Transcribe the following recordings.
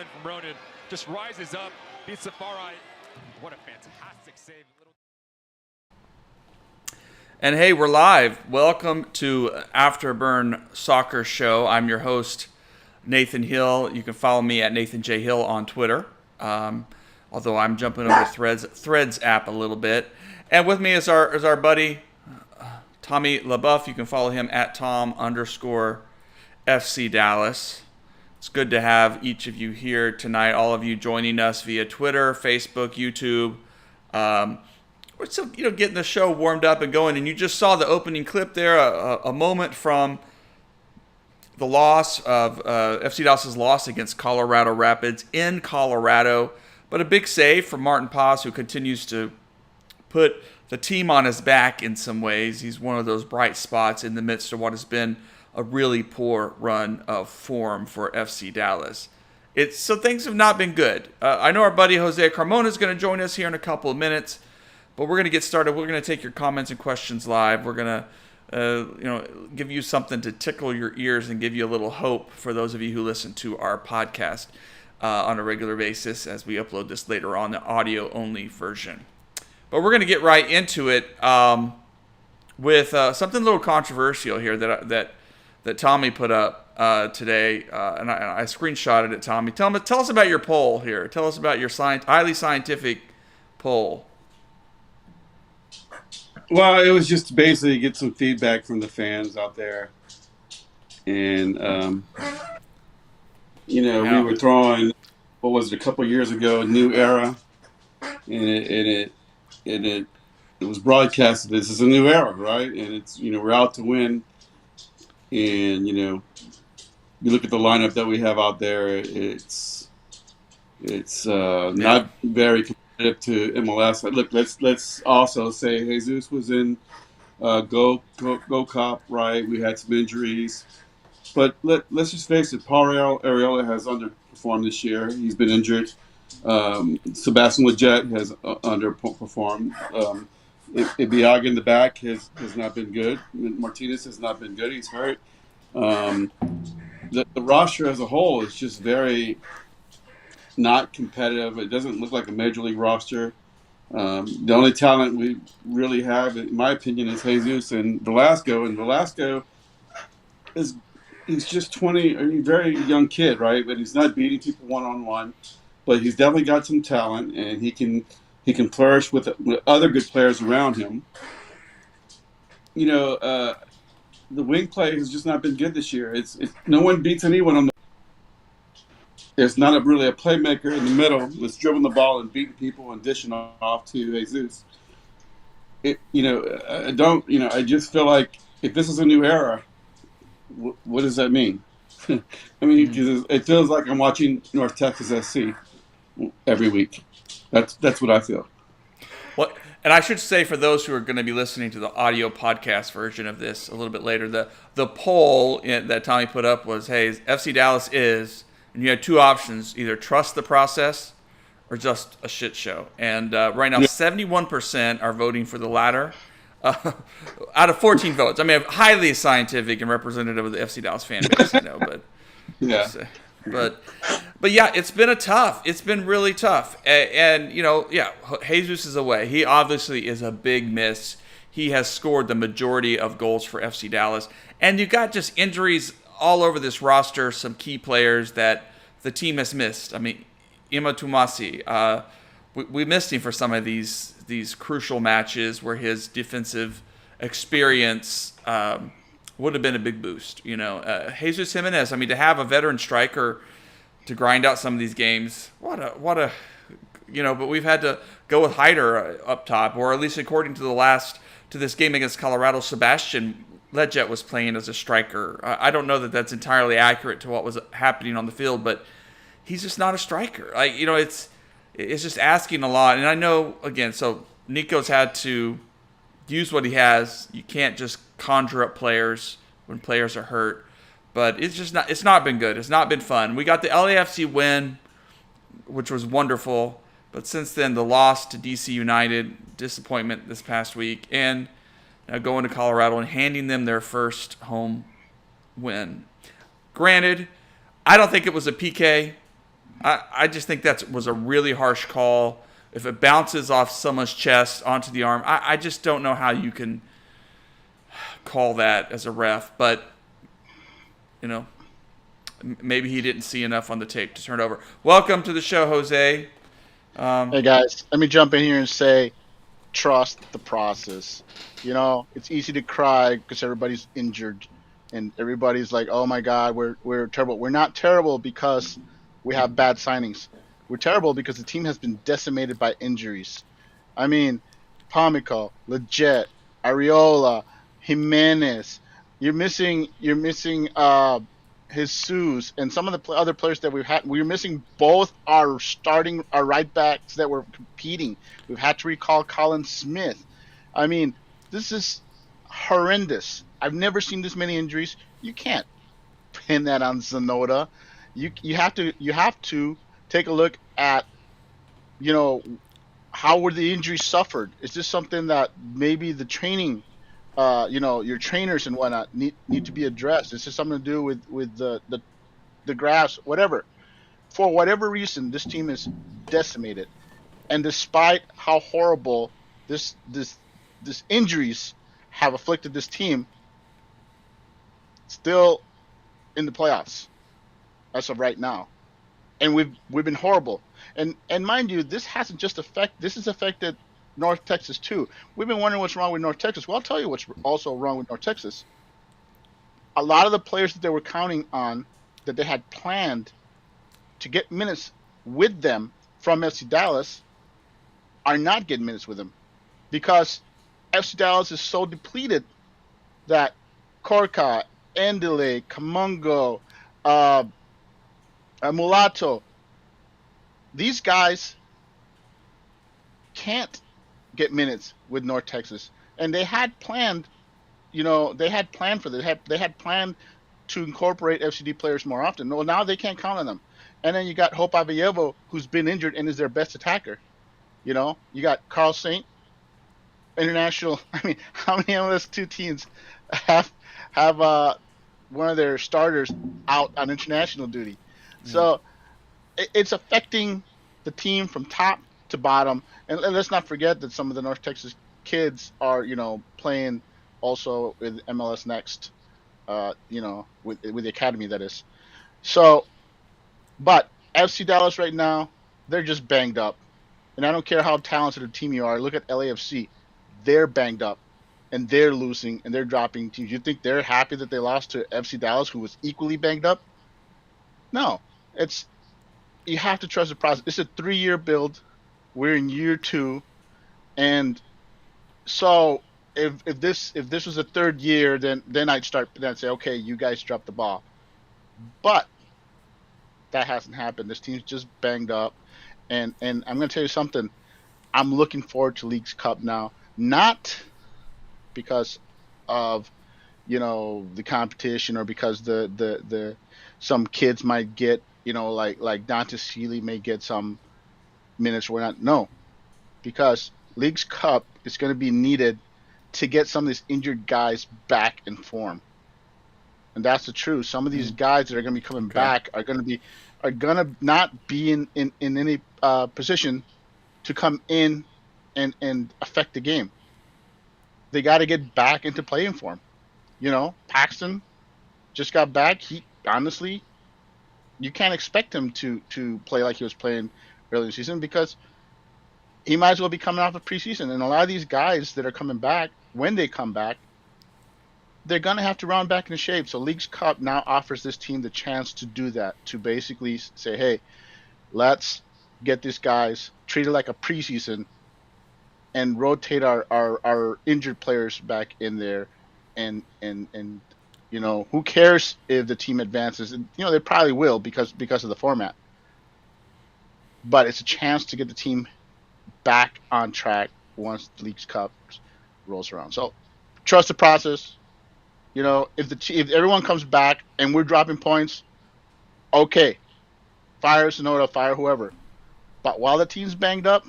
then from Ronan, just rises up, beats Safari. What a fantastic save. And hey, we're live. Welcome to Afterburn Soccer Show. I'm your host, Nathan Hill. You can follow me at Nathan J. Hill on Twitter. Although I'm jumping over to Threads app a little bit. And with me is our buddy, Tommy LaBeouf. You can follow him at Tom_FC Dallas. It's good to have each of you here tonight, all of you joining us via Twitter, Facebook, YouTube. We're still, getting the show warmed up and going. And you just saw the opening clip there, a moment from the loss of FC Dallas's loss against Colorado Rapids in Colorado. But a big save from Martin Paz, who continues to put the team on his back in some ways. He's one of those bright spots in the midst of what has been a really poor run of form for FC Dallas. So things have not been good. I know our buddy Jose Carmona is going to join us here in a couple of minutes. But we're going to get started. We're going to take your comments and questions live. We're going to, give you something to tickle your ears and give you a little hope for those of you who listen to our podcast on a regular basis as we upload this later on, the audio-only version. But we're going to get right into it with something a little controversial here that Tommy put up today, and I screenshotted it. Tommy, tell us about your poll here. Tell us about your highly scientific poll. Well, it was just to basically get some feedback from the fans out there. And, we were throwing, what was it, a couple years ago, a new era. And it was broadcasted, this is a new era, right? And it's, we're out to win. And, you look at the lineup that we have out there, it's not very to MLS. Look, let's also say Jesus was in Go Cop, right? We had some injuries, but let's just face it. Paul Arriola has underperformed this year. He's been injured. Sebastian Lletget has underperformed. Ibiaga in the back has not been good. Martinez has not been good. He's hurt. The roster as a whole is just very not competitive. It doesn't look like a major league roster. The only talent we really have, in my opinion, is Jesus and Velasco. And Velasco he's just 20, a very young kid, right? But he's not beating people one-on-one. But he's definitely got some talent, and he can flourish with other good players around him. The wing play has just not been good this year. It's no one beats anyone on the. There's not really a playmaker in the middle that's dribbling the ball and beating people and dishing off to Jesus. I just feel like if this is a new era, what does that mean? I mean, 'cause it feels like I'm watching North Texas SC every week. That's what I feel. Well, and I should say for those who are going to be listening to the audio podcast version of this a little bit later, the poll that Tommy put up was, hey, FC Dallas is... And you had two options, either trust the process or just a shit show. And right now, 71% are voting for the latter out of 14 votes. I mean, highly scientific and representative of the FC Dallas fan base, but yeah. But yeah, it's been really tough. And Jesus is away. He obviously is a big miss. He has scored the majority of goals for FC Dallas. And you got just injuries all over this roster, some key players that the team has missed. I mean, Ima Tumasi, we missed him for some of these crucial matches where his defensive experience would have been a big boost. Jesus Jimenez, I mean, to have a veteran striker to grind out some of these games, but we've had to go with Hyder up top, or at least according to this game against Colorado, Sebastian Lletget was playing as a striker. I don't know that that's entirely accurate to what was happening on the field, but he's just not a striker. It's just asking a lot. And I know, again, so Nico's had to use what he has. You can't just conjure up players when players are hurt. But it's not been good. It's not been fun. We got the LAFC win, which was wonderful. But since then, the loss to DC United, disappointment this past week, and going to Colorado and handing them their first home win. Granted, I don't think it was a PK. I just think that was a really harsh call. If it bounces off someone's chest onto the arm, I just don't know how you can call that as a ref. But, you know, maybe he didn't see enough on the tape to turn it over. Welcome to the show, Jose. Hey guys, let me jump in here and say, trust the process. You know, it's easy to cry because everybody's injured, and everybody's like, "Oh my God, we're terrible." We're not terrible because we have bad signings. We're terrible because the team has been decimated by injuries. I mean, Pamico, Leggett, Areola, Jimenez. You're missing Jesus and some of the other players that we've had. We're missing both our right backs that were competing. We've had to recall Colin Smith. I mean, this is horrendous. I've never seen this many injuries. You can't pin that on Zanoda. You have to take a look at, you know, how were the injuries suffered? Is this something that maybe the training, your trainers and whatnot need to be addressed? Is this something to do with the graphs, whatever? For whatever reason, this team is decimated, and despite how horrible this injuries have afflicted this team, still in the playoffs as of right now, and we've been horrible. And mind you, this has affected North Texas too. We've been wondering what's wrong with North Texas. Well, I'll tell you what's also wrong with North Texas. A lot of the players that they were counting on, that they had planned to get minutes with them from FC Dallas, are not getting minutes with them because FC Dallas is so depleted that Corca, Endele, Camungo, Mulato, these guys can't get minutes with North Texas, and they had planned, for this. They had planned to incorporate FCD players more often. Well, now they can't count on them. And then you got Hope Avayevo, who's been injured and is their best attacker. You know, you got Carl Saint, international. I mean, how many MLS2 teams have one of their starters out on international duty? Mm. So it's affecting the team from top to bottom. And let's not forget that some of the North Texas kids are, playing also with MLS Next, with the academy, that is. So, but FC Dallas right now, they're just banged up. And I don't care how talented a team you are. Look at LAFC. They're banged up, and they're losing, and they're dropping teams. You think they're happy that they lost to FC Dallas, who was equally banged up? No. You have to trust the process. It's a 3-year build. We're in year 2, and so if this was a 3rd year, then I'd say, okay, you guys dropped the ball. But that hasn't happened. This team's just banged up, and I'm going to tell you something. I'm looking forward to Leagues Cup now, not because of the competition or because the some kids might get like Dante Seeley may get some minutes. We're not. No, because Leagues Cup is going to be needed to get some of these injured guys back in form, and that's the truth. Some of these guys that are going to be coming back are going to not be in any position to come in and affect the game. They got to get back into playing form. Paxton just got back. He honestly, you can't expect him to play like he was playing early in the season because he might as well be coming off of preseason. And a lot of these guys that are coming back, when they come back, they're going to have to round back into shape. So Leagues Cup now offers this team the chance to do that, to basically say, hey, let's get these guys treated like a preseason and rotate our injured players back in there. And who cares if the team advances? And, they probably will because of the format. But it's a chance to get the team back on track once the Leagues Cup rolls around. So trust the process. If everyone comes back and we're dropping points, okay, fire Sonoda, fire whoever. But while the team's banged up,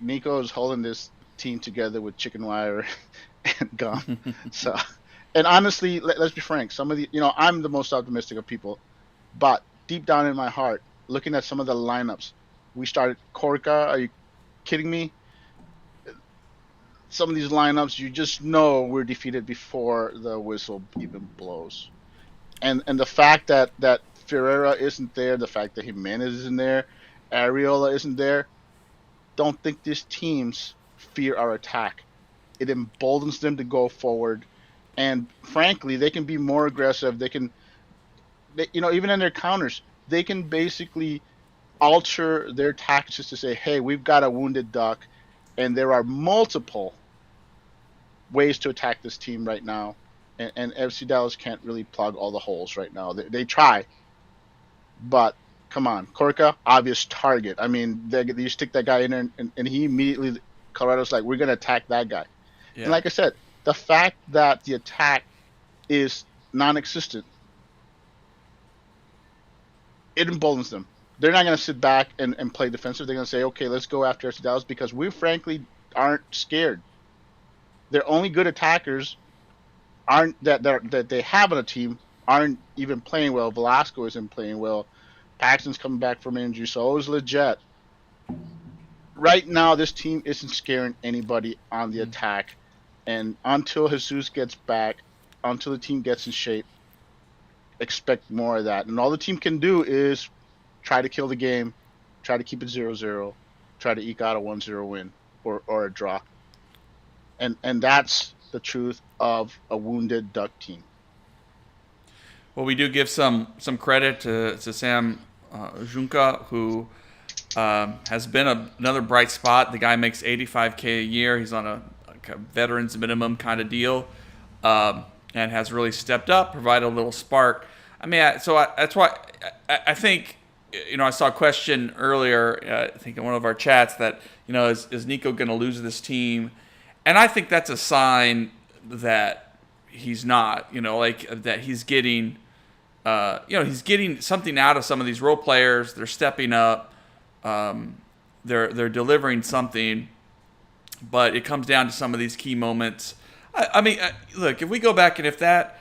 Nico is holding this team together with chicken wire and gum. So, and honestly, let's be frank. Some of the, I'm the most optimistic of people, but deep down in my heart, looking at some of the lineups, we started Korka. Are you kidding me? Some of these lineups, you just know we're defeated before the whistle even blows. And the fact that Ferreira isn't there, the fact that Jimenez isn't there, Ariola isn't there, don't think these teams fear our attack. It emboldens them to go forward, and frankly, they can be more aggressive. Even in their counters, they can basically alter their tactics to say, "Hey, we've got a wounded duck, and there are multiple ways to attack this team right now." And FC Dallas can't really plug all the holes right now. They try, but come on, Korka, obvious target. I mean, you stick that guy in there, and he immediately, Colorado's like, we're going to attack that guy. Yeah. And like I said, the fact that the attack is non-existent, it emboldens them. They're not going to sit back and play defensive. They're going to say, okay, let's go after FC Dallas, because we frankly aren't scared. Their only good attackers that they have on a team aren't even playing well. Velasco isn't playing well. Paxton's coming back from injury, so is Leggett. Right now, this team isn't scaring anybody on the attack. And until Jesus gets back, until the team gets in shape, expect more of that. And all the team can do is try to kill the game, try to keep it 0-0, try to eke out a 1-0 win or a draw. And that's the truth of a wounded Duck team. Well, we do give some credit to Sam Junka, who has been another bright spot. The guy makes $85K a year. He's on a veterans minimum kind of deal, and has really stepped up, provided a little spark. I mean, that's why I think, I saw a question earlier, I think in one of our chats, that, is Nico going to lose this team? And I think that's a sign that he's not, that he's getting, he's getting something out of some of these role players. They're stepping up. They're delivering something, but it comes down to some of these key moments. I mean, look, if we go back and if that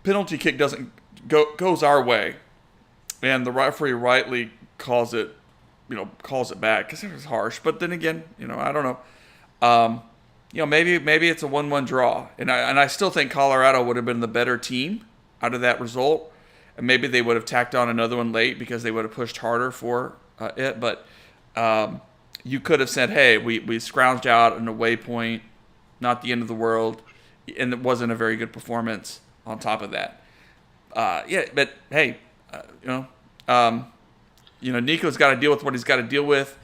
penalty kick goes our way, and the referee rightly calls it back, because it was harsh. But then again, I don't know. Maybe it's a 1-1 draw, and I still think Colorado would have been the better team out of that result, and maybe they would have tacked on another one late because they would have pushed harder for it. But you could have said, "Hey, we scrounged out an away point, not the end of the world," and it wasn't a very good performance on top of that. But hey, Nico's got to deal with what he's got to deal with.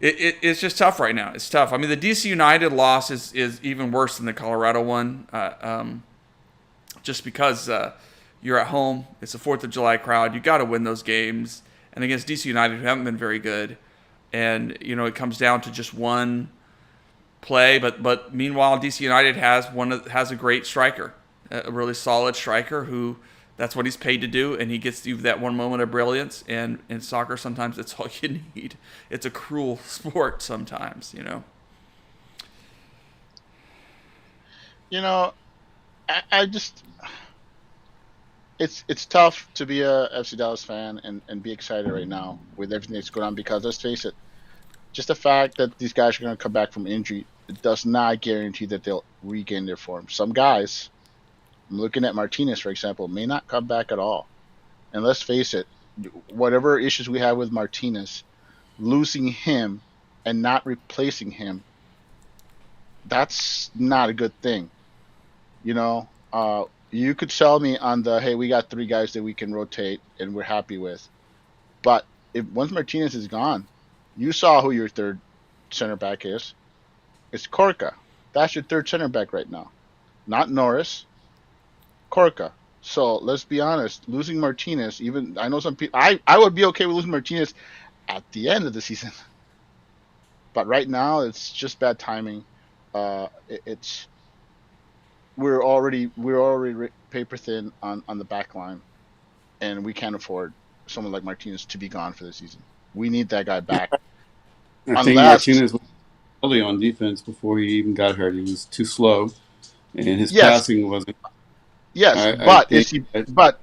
It's just tough right now. It's tough. I mean, the DC United loss is even worse than the Colorado one, just because you're at home. It's a 4th of July crowd. You got to win those games. And against DC United, who haven't been very good, and it comes down to just one play. But meanwhile, DC United has a great striker, a really solid striker who. That's what he's paid to do, and he gets you that one moment of brilliance. And in soccer, sometimes that's all you need. It's a cruel sport sometimes, I just it's tough to be a FC Dallas fan and be excited right now with everything that's going on, because let's face it, just the fact that these guys are going to come back from injury, it does not guarantee that they'll regain their form. Some guys, I'm looking at Martinez, for example, may not come back at all. And let's face it, whatever issues we have with Martinez, losing him and not replacing him, that's not a good thing. You could sell me on hey, we got 3 guys that we can rotate and we're happy with. But once Martinez is gone, you saw who your third center back is. It's Korka. That's your third center back right now. Not Norris. Korka. So let's be honest, losing Martinez, even I know some people, I would be okay with losing Martinez at the end of the season, but right now it's just bad timing. We're already paper thin on the back line, and we can't afford someone like Martinez to be gone for the season. We need that guy back. I think Martinez was early on defense before he even got hurt. He was too slow, and his passing wasn't. Yes, but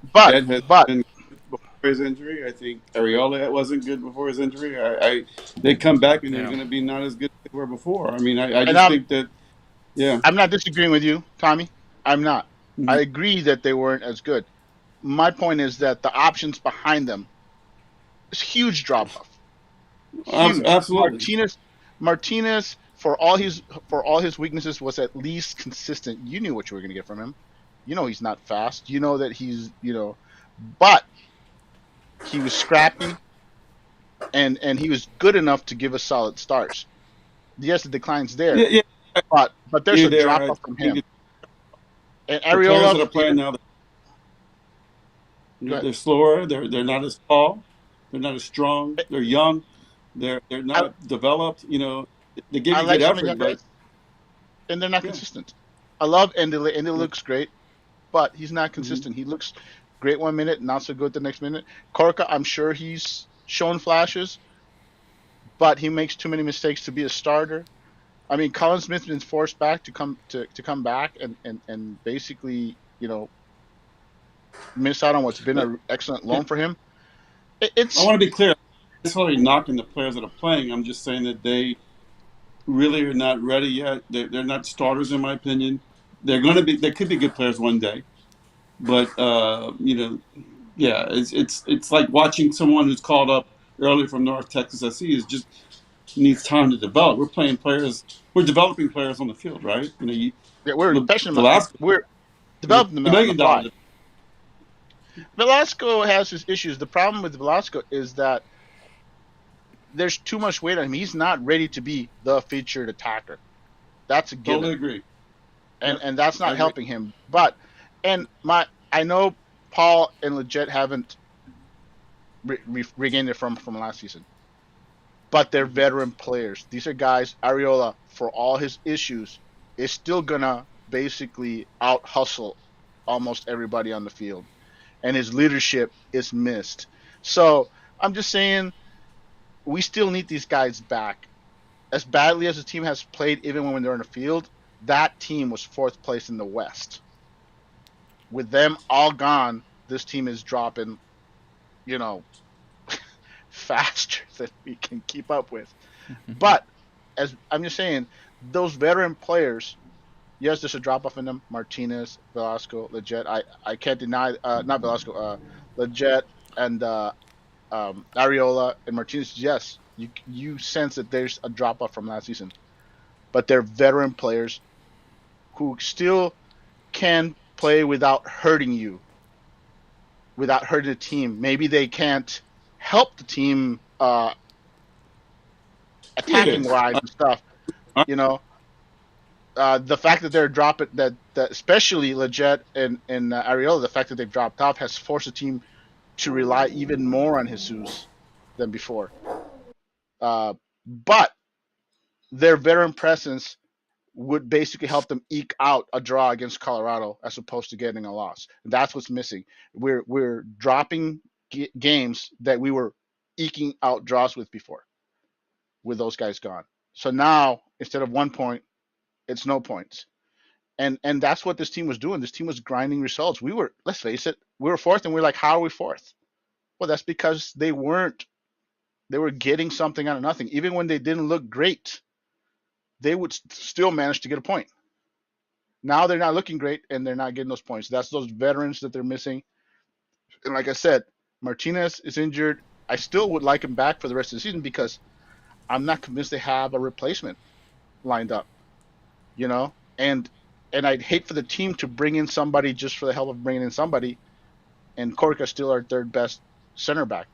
his injury. I think Areola wasn't good before his injury. They come back and they're Yeah. going to be not as good as they were before. I mean, I And just think that, yeah. I'm not disagreeing with you, Tommy. I'm not. I Mhm. agree that they weren't as good. My point is that the options behind them is huge drop off. Huge. Absolutely. Martinez for all his weaknesses was at least consistent. You knew what you were going to get from him. You know he's not fast. You know that he's but he was scrappy and he was good enough to give us solid starts. Yes, the decline's there, Yeah, yeah. but there's You're a there. drop I off from think him. And the players that Areola, are playing even now, go ahead. they're slower. They're not as tall. They're not as strong. They're young. They're I, not developed. They give I you good like some of the effort, young but guys, and they're not yeah. consistent. I love Endele. Endele Yeah. looks great, but he's not Hmm. consistent. He looks great one minute, not so good the next minute. Korka, I'm sure he's shown flashes, but he makes too many mistakes to be a starter. I mean, Colin Smith's been forced back to come back and basically miss out on what's been But an excellent yeah, loan for him. I It's want to be clear. I'm not necessarily knocking the players that are playing. I'm just saying that they really are not ready yet. They're not starters, in my opinion. They're going to be. They could be good players one day, but yeah, it's like watching someone who's called up early from North Texas SC is just needs time to develop. We're playing players. We're developing players on the field, right? yeah, we're passionate. Velasco We're is developing them a on the million fly. dollars. Velasco has his issues. The problem with Velasco is that there's too much weight on him. He's not ready to be the featured attacker. That's a Totally given, agree. and Yep, and that's I not agree. helping him. But and my I know Paul and Leggett haven't regained it from last season, but they're Mhm. veteran players. These are guys. Ariola, for all his issues, is still gonna basically out hustle almost everybody on the field, and his leadership is missed. So I'm just saying we still need these guys back. As badly as the team has played, even when they're in the field, that team was fourth place in the West. With them all gone, this team is dropping, you know, faster than we can keep up with. But as I'm just saying, those veteran players, yes, there's a drop off in them. Martinez, Velasco, Leggett. I can't deny not Velasco, Leggett and Ariola and Martinez. Yes, you sense that there's a drop off from last season, but they're veteran players who still can play without hurting you, without hurting the team. Maybe they can't help the team Yeah, attacking wise and stuff. I, You know, the fact that they're dropping that especially Leggett and Ariola, the fact that they've dropped off has forced the team to rely even more on Jesus than before. But their veteran presence would basically help them eke out a draw against Colorado as opposed to getting a loss. And that's what's missing. We're dropping games that we were eking out draws with before, with those guys gone. So now instead of 1 point, it's no points. And that's what this team was doing. This team was grinding results. We were, let's face it, we were fourth, and we're like, how are we fourth? Well, that's because they weren't. They were getting something out of nothing. Even when they didn't look great, they would still manage to get a point. Now they're not looking great and they're not getting those points. That's those veterans that they're missing. And like I said, Martinez is injured. I still would like him back for the rest of the season because I'm not convinced they have a replacement lined up. You know, and I'd hate for the team to bring in somebody just for the hell of bringing in somebody, and Korka's still our third best center back.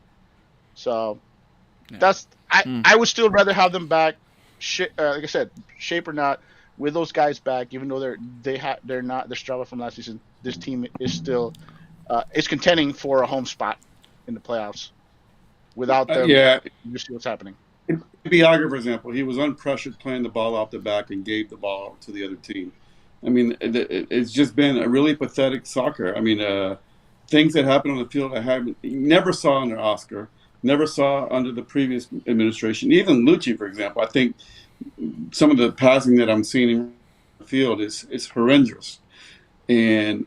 So Yeah. that's I would still rather have them back. Like I said, shape or not, with those guys back, even though they're not they're struggling from last season. This team is still is contending for a home spot in the playoffs. Without them, yeah. you see what's happening. Biaga, for example, he was unpressured playing the ball off the back and gave the ball to the other team. I mean, it's just been a really pathetic soccer. I mean, things that happen on the field I haven't never saw under Oscar, never saw under the previous administration. Even Lucci, for example, I think some of the passing that I'm seeing in the field is horrendous. And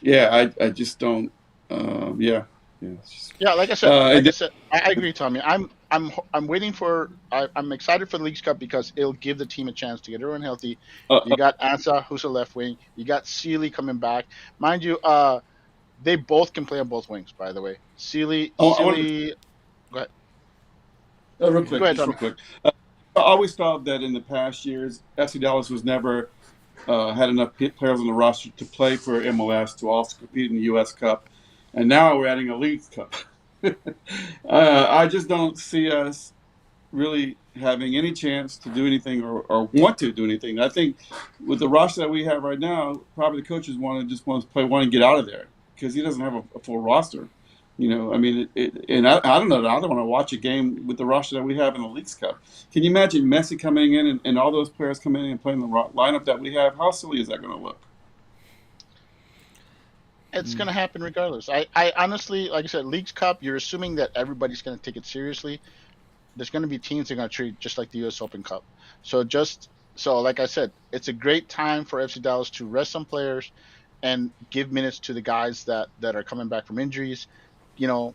yeah, I just don't. Yeah. Yeah, And like I said, I agree, Tommy. I'm waiting for. I'm excited for the Leagues Cup because it'll give the team a chance to get everyone healthy. uh, You got Ansa, who's a left wing. You got Sealy coming back, mind you. They both can play on both wings, by the way. I want to Sealy. Go ahead. real Go quick, ahead, just real Tommy. quick. I always thought that in the past years, FC Dallas was never had enough players on the roster to play for MLS to also compete in the U.S. Cup, and now we're adding a League Cup. I just don't see us really having any chance to do anything or want to do anything. I think with the roster that we have right now, probably the coaches want to play one and get out of there because he doesn't have a full roster. I mean, and I don't know. I don't want to watch a game with the roster that we have in the Leagues Cup. Can you imagine Messi coming in and all those players coming in and playing the lineup that we have? How silly is that going to look? It's gonna happen regardless. I honestly, like I said, Leagues Cup. You're assuming that everybody's gonna take it seriously. There's gonna be teams that are gonna treat just like the U.S. Open Cup. So, like I said, it's a great time for FC Dallas to rest some players and give minutes to the guys that are coming back from injuries. You know,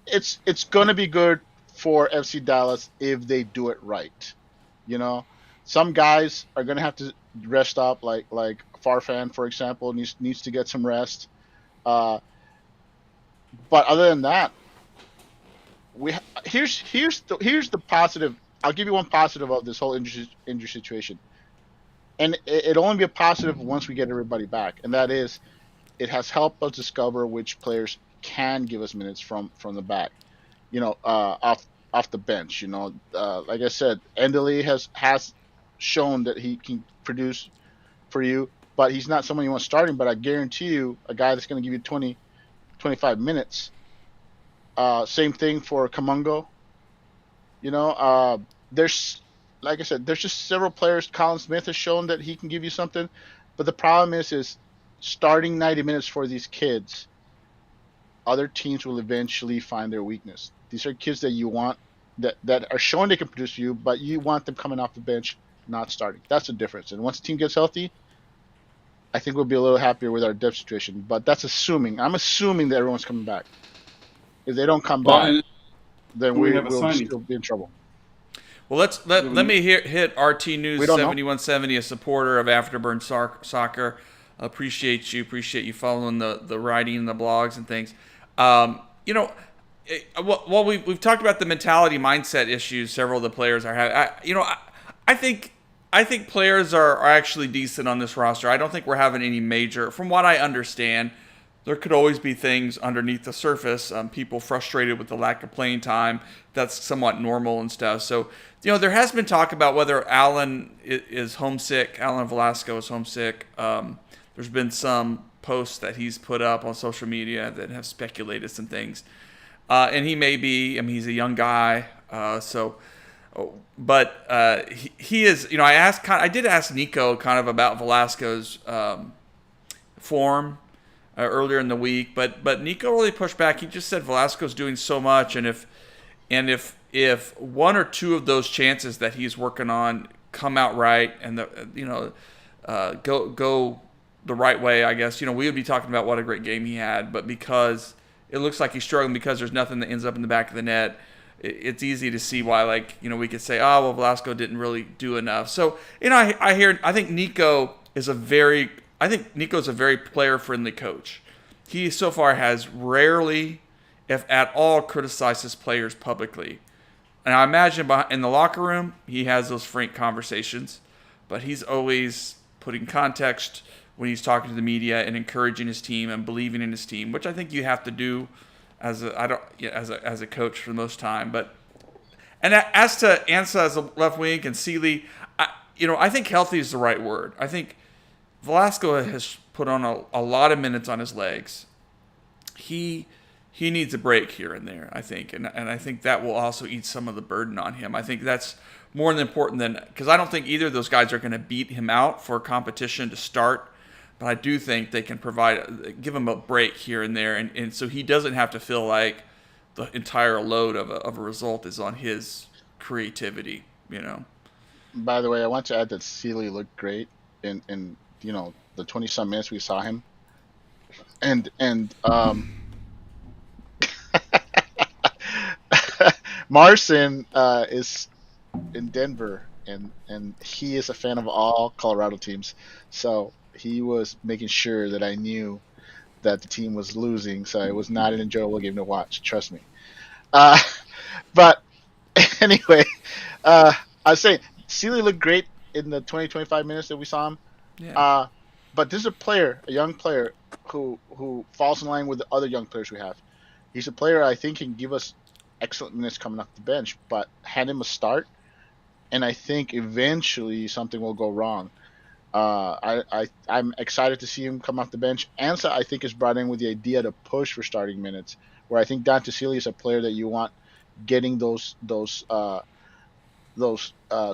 it's gonna be good for FC Dallas if they do it right. You know, some guys are gonna have to rest up, like Farfan, for example, needs to get some rest. Uh, but other than that, here's the positive. I'll give you one positive of this whole injury situation, and it'll only be a positive once we get everybody back, and that is it has helped us discover which players can give us minutes from the back. Off the bench. Like I said, Endely has shown that he can produce for you, but he's not someone you want starting. But I guarantee you, a guy that's going to give you 20, 25 minutes. Same thing for Kamungo. You know, there's like I said, there's just several players. Colin Smith has shown that he can give you something, but the problem is starting 90 minutes for these kids. Other teams will eventually find their weakness. These are kids that you want that are showing they can produce for you, but you want them coming off the bench, not starting. That's the difference. And once the team gets healthy, I think we'll be a little happier with our depth situation. But that's assuming. I'm assuming that everyone's coming back. If they don't come Well, back, and then we have a we'll signing. still be in trouble. Well, let me hit RT News We don't know. 7170, a supporter of Afterburn Soccer. Appreciate you following the writing and the blogs and things. Well, we've talked about the mentality mindset issues several of the players are having. I think players are actually decent on this roster. I don't think we're having any major. From what I understand, there could always be things underneath the surface. People frustrated with the lack of playing time. That's somewhat normal and stuff. So, there has been talk about whether Alan is homesick. Alan Velasco is homesick. There's been some posts that he's put up on social media that have speculated some things. And he may be. I mean, he's a young guy. But he is. I did ask Nico kind of about Velasco's form earlier in the week, but Nico really pushed back. He just said Velasco's doing so much, and if one or two of those chances that he's working on come out right, and go the right way, I guess we would be talking about what a great game he had. But because it looks like he's struggling because there's nothing that ends up in the back of the net, it's easy to see why, we could say, oh, well, Velasco didn't really do enough. So, I think Nico's a very player-friendly coach. He so far has rarely, if at all, criticized his players publicly. And I imagine in the locker room, he has those frank conversations, but he's always putting context when he's talking to the media and encouraging his team and believing in his team, which I think you have to do as a coach for the most time. And as to Ansa as a left wing and Sealy, I think healthy is the right word. I think Velasco has put on a lot of minutes on his legs. He needs a break here and there, I think, and I think that will also eat some of the burden on him. I think that's more than important because I don't think either of those guys are going to beat him out for competition to start. But I do think they can give him a break here and there, and so he doesn't have to feel like the entire load of a result is on his creativity. By the way, I want to add that Sealy looked great in the 20 some minutes we saw him, and Marcin is in Denver, and he is a fan of all Colorado teams. So he was making sure that I knew that the team was losing, so it was not an enjoyable game to watch. Trust me. Uh, but anyway, uh, I was saying Sealy looked great in the 20-25 minutes that we saw him. Yeah. But this is a young player who falls in line with the other young players we have. He's a player I think can give us excellent minutes coming off the bench, but hand him a start, and I think eventually something will go wrong. I'm excited to see him come off the bench. Ansa, I think, is brought in with the idea to push for starting minutes. Where I think Dante Sealy is a player that you want getting those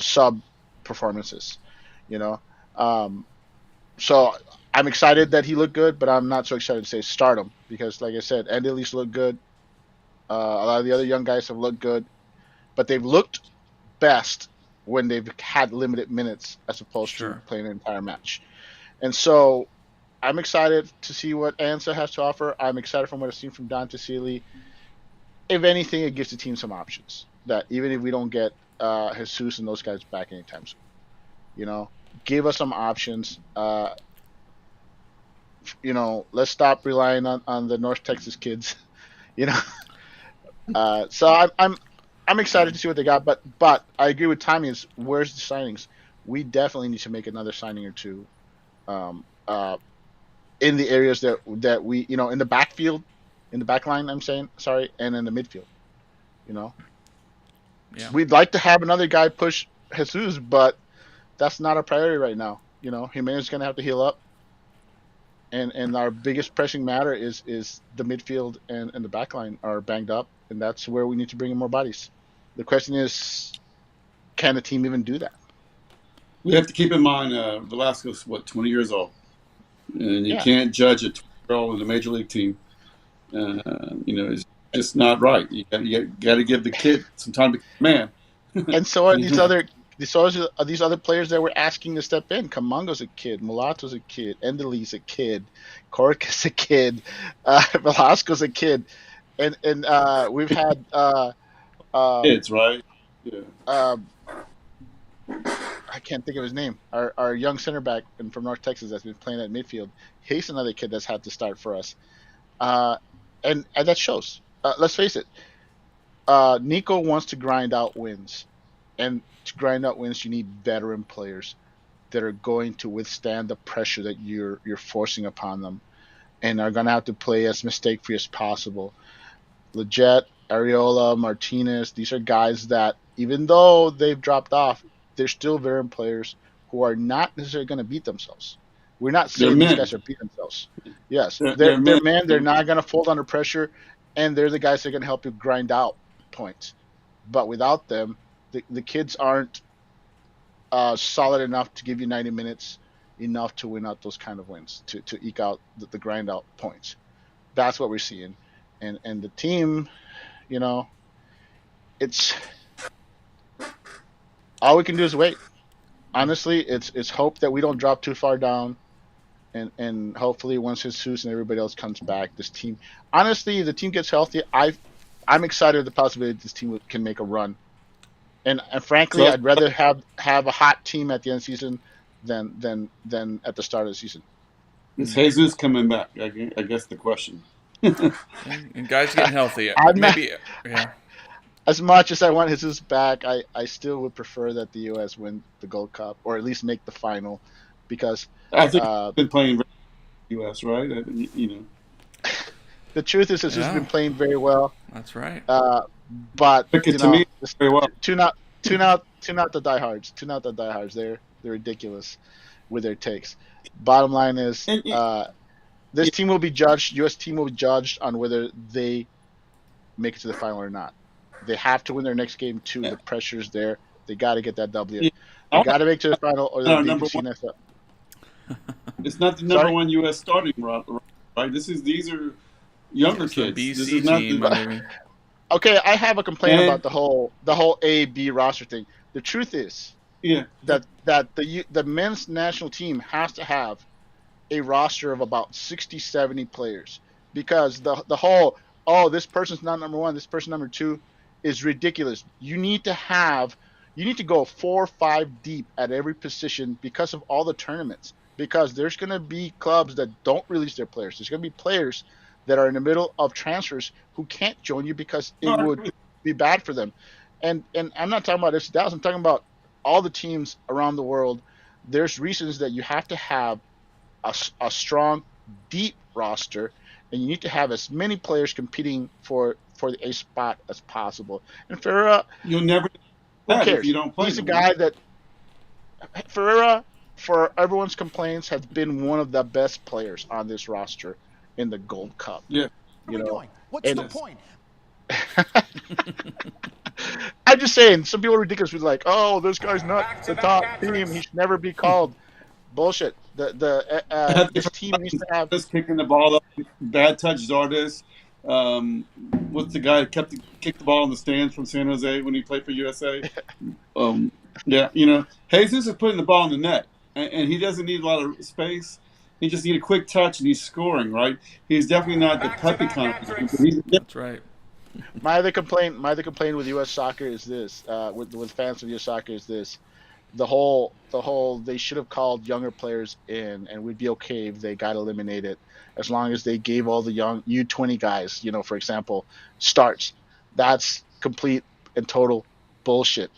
sub performances. You know, so I'm excited that he looked good, but I'm not so excited to say start him because, like I said, Andy Lee's looked good. A lot of the other young guys have looked good, but they've looked best when they've had limited minutes as opposed to Sure. playing an entire match. And so I'm excited to see what Ansa has to offer. I'm excited from what I've seen from Dante Sealy. If anything, it gives the team some options that even if we don't get Jesus and those guys back anytime soon, give us some options. Let's stop relying on the North Texas kids. you know, so I'm excited to see what they got, but I agree with Tommy. Is where's the signings? We definitely need to make another signing or two, um, in the areas that we in the backfield, in the back line. I'm saying sorry, and in the midfield. You know, Yeah. we'd like to have another guy push Jesus, but that's not a priority right now. Jimenez is going to have to heal up, and our biggest pressing matter is the midfield and the back line are banged up, and that's where we need to bring in more bodies. The question is, can the team even do that? We have to keep in mind Velasco's 20 years old, and you Yeah. can't judge a 20-year-old in a major league team. It's just not right. You got to give the kid some time to be a man. And so are these other players that we're asking to step in. Kamango's a kid, Mulato's a kid, Endeli's a kid, Cork's a kid, Velasco's a kid, and we've had Kids, right? Yeah. I can't think of his name. Our young center back from North Texas that's been playing at midfield. He's another kid that's had to start for us, and that shows. Let's face it. Nico wants to grind out wins, and to grind out wins, you need veteran players that are going to withstand the pressure that you're forcing upon them, and are going to have to play as mistake-free as possible. Leggett, Areola, Martinez, these are guys that, even though they've dropped off, they're still veteran players who are not necessarily going to beat themselves. We're not They're saying these men. guys are beating themselves. Yes, They're they're men. men. They're not going to fold under pressure, and they're the guys that are going to help you grind out points. But without them, the kids aren't solid enough to give you 90 minutes, enough to win out those kind of wins, to eke out the grind out points. That's what we're seeing. And the team, it's all we can do is wait. Honestly, it's hope that we don't drop too far down, and hopefully once Jesus and everybody else comes back, this team. Honestly, if the team gets healthy, I'm excited at the possibility that this team can make a run. And frankly, So- I'd rather have a hot team at the end of the season than at the start of the season. Is Jesus coming back? I guess the question. And guys getting healthy. I'm not- Maybe. Yeah. As much as I want Jesus back, I still would prefer that the U.S. win the Gold Cup, or at least make the final, because I think he's been playing U.S. right. the truth is Jesus has been playing very well. That's right. But To me, very well. tune out the diehards. Tune out the diehards. They're ridiculous with their takes. Bottom line is, this team will be judged. U.S. team will be judged on whether they make it to the final or not. They have to win their next game too. Yeah. The pressure's there. They got to get that W. Yeah. They got to make it to the final, or they'll number be seen as It's not the number one U.S. starting right. These are younger It's the kids. This BC is not team. the, Okay, I have a complaint And- about the whole A-B roster thing. The truth is yeah. that the men's national team has to have a roster of about 60, 70 players, because the whole, this person's not number one, this person number two, is ridiculous. You need to go 4 or 5 deep at every position because of all the tournaments. Because there's going to be clubs that don't release their players. There's going to be players that are in the middle of transfers who can't join you because it would be bad for them. And I'm not talking about FC Dallas. I'm talking about all the teams around the world. There's reasons that you have to have a strong, deep roster, and you need to have as many players competing for the A spot as possible. And Ferreira, You'll never do who that if cares? you don't play He's a them. guy that Ferreira, for everyone's complaints, has been one of the best players on this roster in the Gold Cup. Yeah. You know, What's and the point? I'm just saying, some people are ridiculous. We're like, oh, this guy's not the top team. He should never be called. Bullshit. This team needs to have. Just kicking the ball up, bad touch Zardes. What's the guy that kicked the ball in the stands from San Jose when he played for USA? Yeah, Jesus is putting the ball in the net, and he doesn't need a lot of space. He just needs a quick touch, and he's scoring. Right? He's definitely not the Pepe kind of player. That's right. My other complaint with U.S. soccer is this. With fans of U.S. soccer is this. The whole they should have called younger players in, and we'd be okay if they got eliminated, as long as they gave all the young U20 guys, for example, starts. That's complete and total bullshit.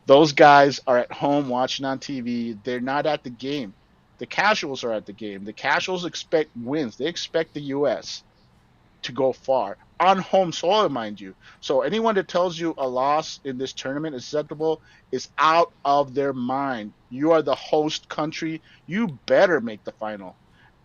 Those guys are at home watching on TV. They're not at the game. The casuals are at the game. The casuals expect wins. They expect the U.S. to go far on home soil, mind you. So anyone that tells you a loss in this tournament is acceptable is out of their mind. You are the host country. You better make the final.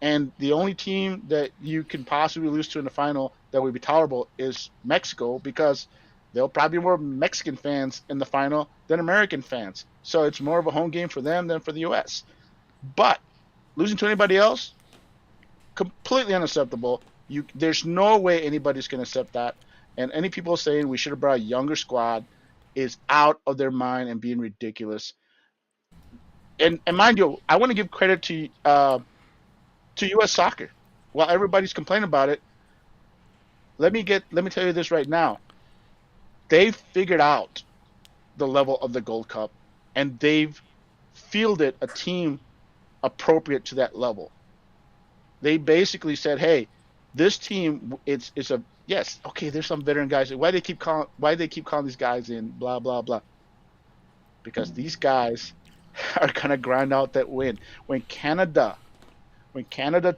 And the only team that you can possibly lose to in the final that would be tolerable is Mexico, because there'll probably be more Mexican fans in the final than American fans. So it's more of a home game for them than for the U.S. But losing to anybody else, completely unacceptable. There's no way anybody's going to accept that. And any people saying we should have brought a younger squad is out of their mind and being ridiculous. And mind you, I want to give credit to U.S. Soccer. While everybody's complaining about it, let me tell you this right now. They've figured out the level of the Gold Cup, and they've fielded a team appropriate to that level. They basically said, hey, this team, it's a yes, okay. There's some veteran guys. Why they keep calling these guys in? Blah blah blah. Because these guys are gonna grind out that win. When Canada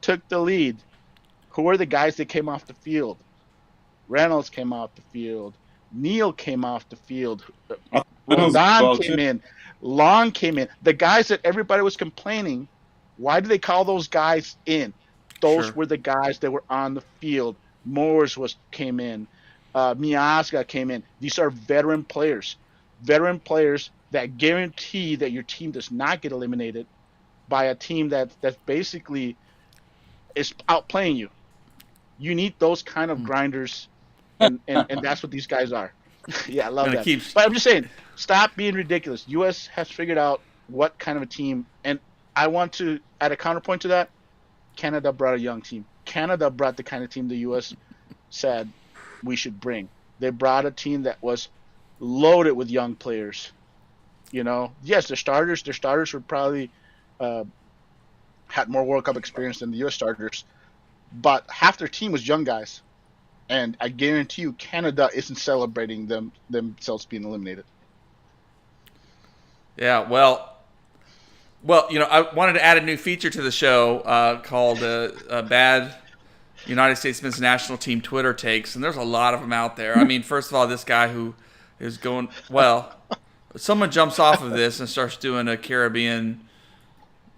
took the lead, who were the guys that came off the field? Reynolds came off the field. Neal came off the field. Roldan came in. Long came in. The guys that everybody was complaining. Why do they call those guys in? Those were the guys that were on the field. Moores came in. Miazga came in. These are veteran players that guarantee that your team does not get eliminated by a team that's basically is outplaying you. You need those kind of grinders, and that's what these guys are. Yeah, I love that. But I'm just saying, stop being ridiculous. U.S. has figured out what kind of a team, and I want to add a counterpoint to that. Canada brought a young team. Canada brought the kind of team the U.S. said we should bring. They brought a team that was loaded with young players. Yes, their starters would probably had more World Cup experience than the U.S. starters, but half their team was young guys. And I guarantee you, Canada isn't celebrating themselves being eliminated. Yeah, well, I wanted to add a new feature to the show called Bad United States Men's National Team Twitter Takes, and there's a lot of them out there. I mean, first of all, this guy who is going, someone jumps off of this and starts doing a Caribbean,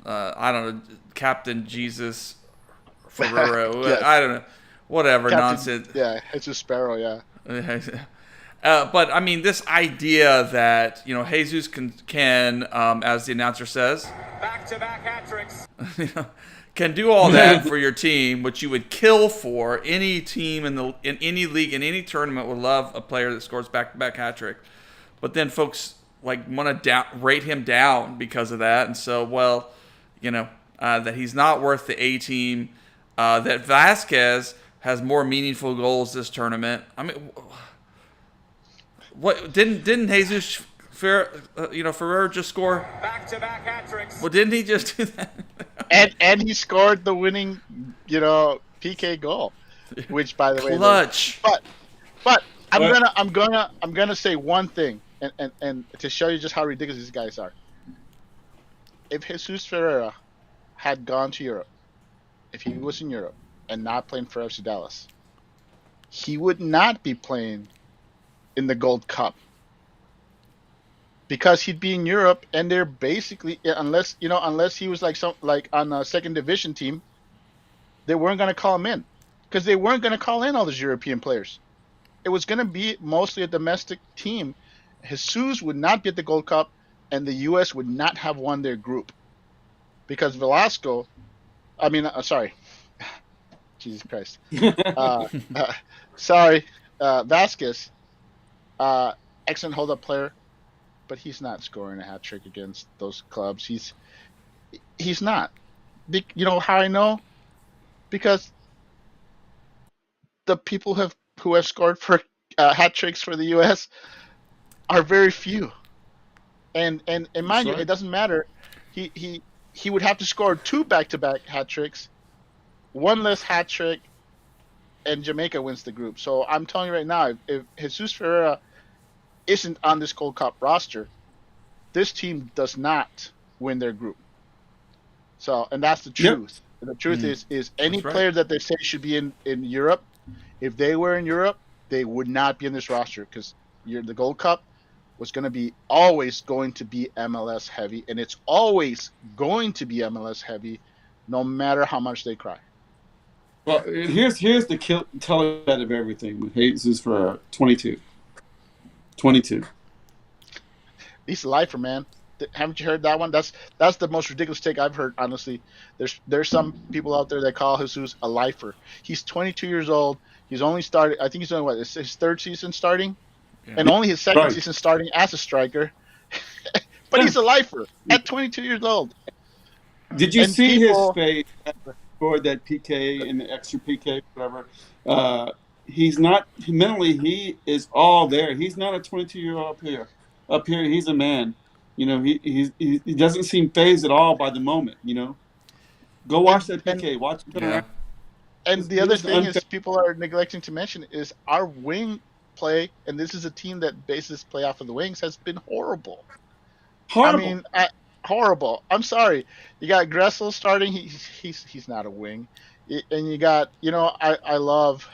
I don't know, Captain Jesus Ferrero, Yes. I don't know, whatever nonsense. Yeah, it's a sparrow, yeah. But I mean, this idea that Jesus can as the announcer says, back-to-back hat tricks. Can do all that for your team, which you would kill for. Any team in any league, in any tournament would love a player that scores back-to-back hat trick. But then folks want to rate him down because of that, and so that he's not worth the A team. That Vasquez has more meaningful goals this tournament. I mean, What didn't Jesus Ferrer just score? Back-to-back hat tricks. Well, didn't he just do that? And he scored the winning, PK goal, which by the way, Clutch. but I'm But- gonna say one thing, and to show you just how ridiculous these guys are. If Jesus Ferreira had gone to Europe, if he was in Europe and not playing for FC Dallas, he would not be playing in the Gold Cup because he'd be in Europe, and they're basically, unless he was like on a second division team, they weren't going to call him in because they weren't going to call in all those European players. It was going to be mostly a domestic team. Jesus would not be at the Gold Cup, and the U.S. would not have won their group because Jesus Christ. Vasquez, excellent hold-up player, but he's not scoring a hat trick against those clubs. He's not. You know how I know? Because the people who have scored for hat tricks for the U.S. are very few, and mind you, right. it doesn't matter. He would have to score 2 back-to-back hat tricks, 1 less hat trick, and Jamaica wins the group. So I'm telling you right now, if Jesus Ferreira isn't on this Gold Cup roster, this team does not win their group. So, and that's the truth. And the truth is any That's right. player that they say should be in Europe, if they were in Europe, they would not be in this roster because the Gold Cup was always going to be MLS heavy, and it's always going to be MLS heavy, no matter how much they cry. Well, here's the tell out of everything with Jesus for 22. He's a lifer, man. Haven't you heard that one? That's the most ridiculous take I've heard, honestly. There's some people out there that call Jesus a lifer. He's 22 years old. He's only started. I think he's only his 3rd season starting, and only his 2nd season starting as a striker. But he's a lifer at 22 years old. Did you And see people- his face for that PK and the extra PK, whatever? He's not mentally. He is all there. He's not a 22-year-old up here. Up here, he's a man. He doesn't seem phased at all by the moment. Go watch that PK. Watch it. Yeah. And the other Here's the thing is people are neglecting to mention is our wing play, and this is a team that bases play off of the wings, has been horrible. Horrible. I mean, horrible. I'm sorry. You got Gressel starting. He's not a wing. And you got, I love.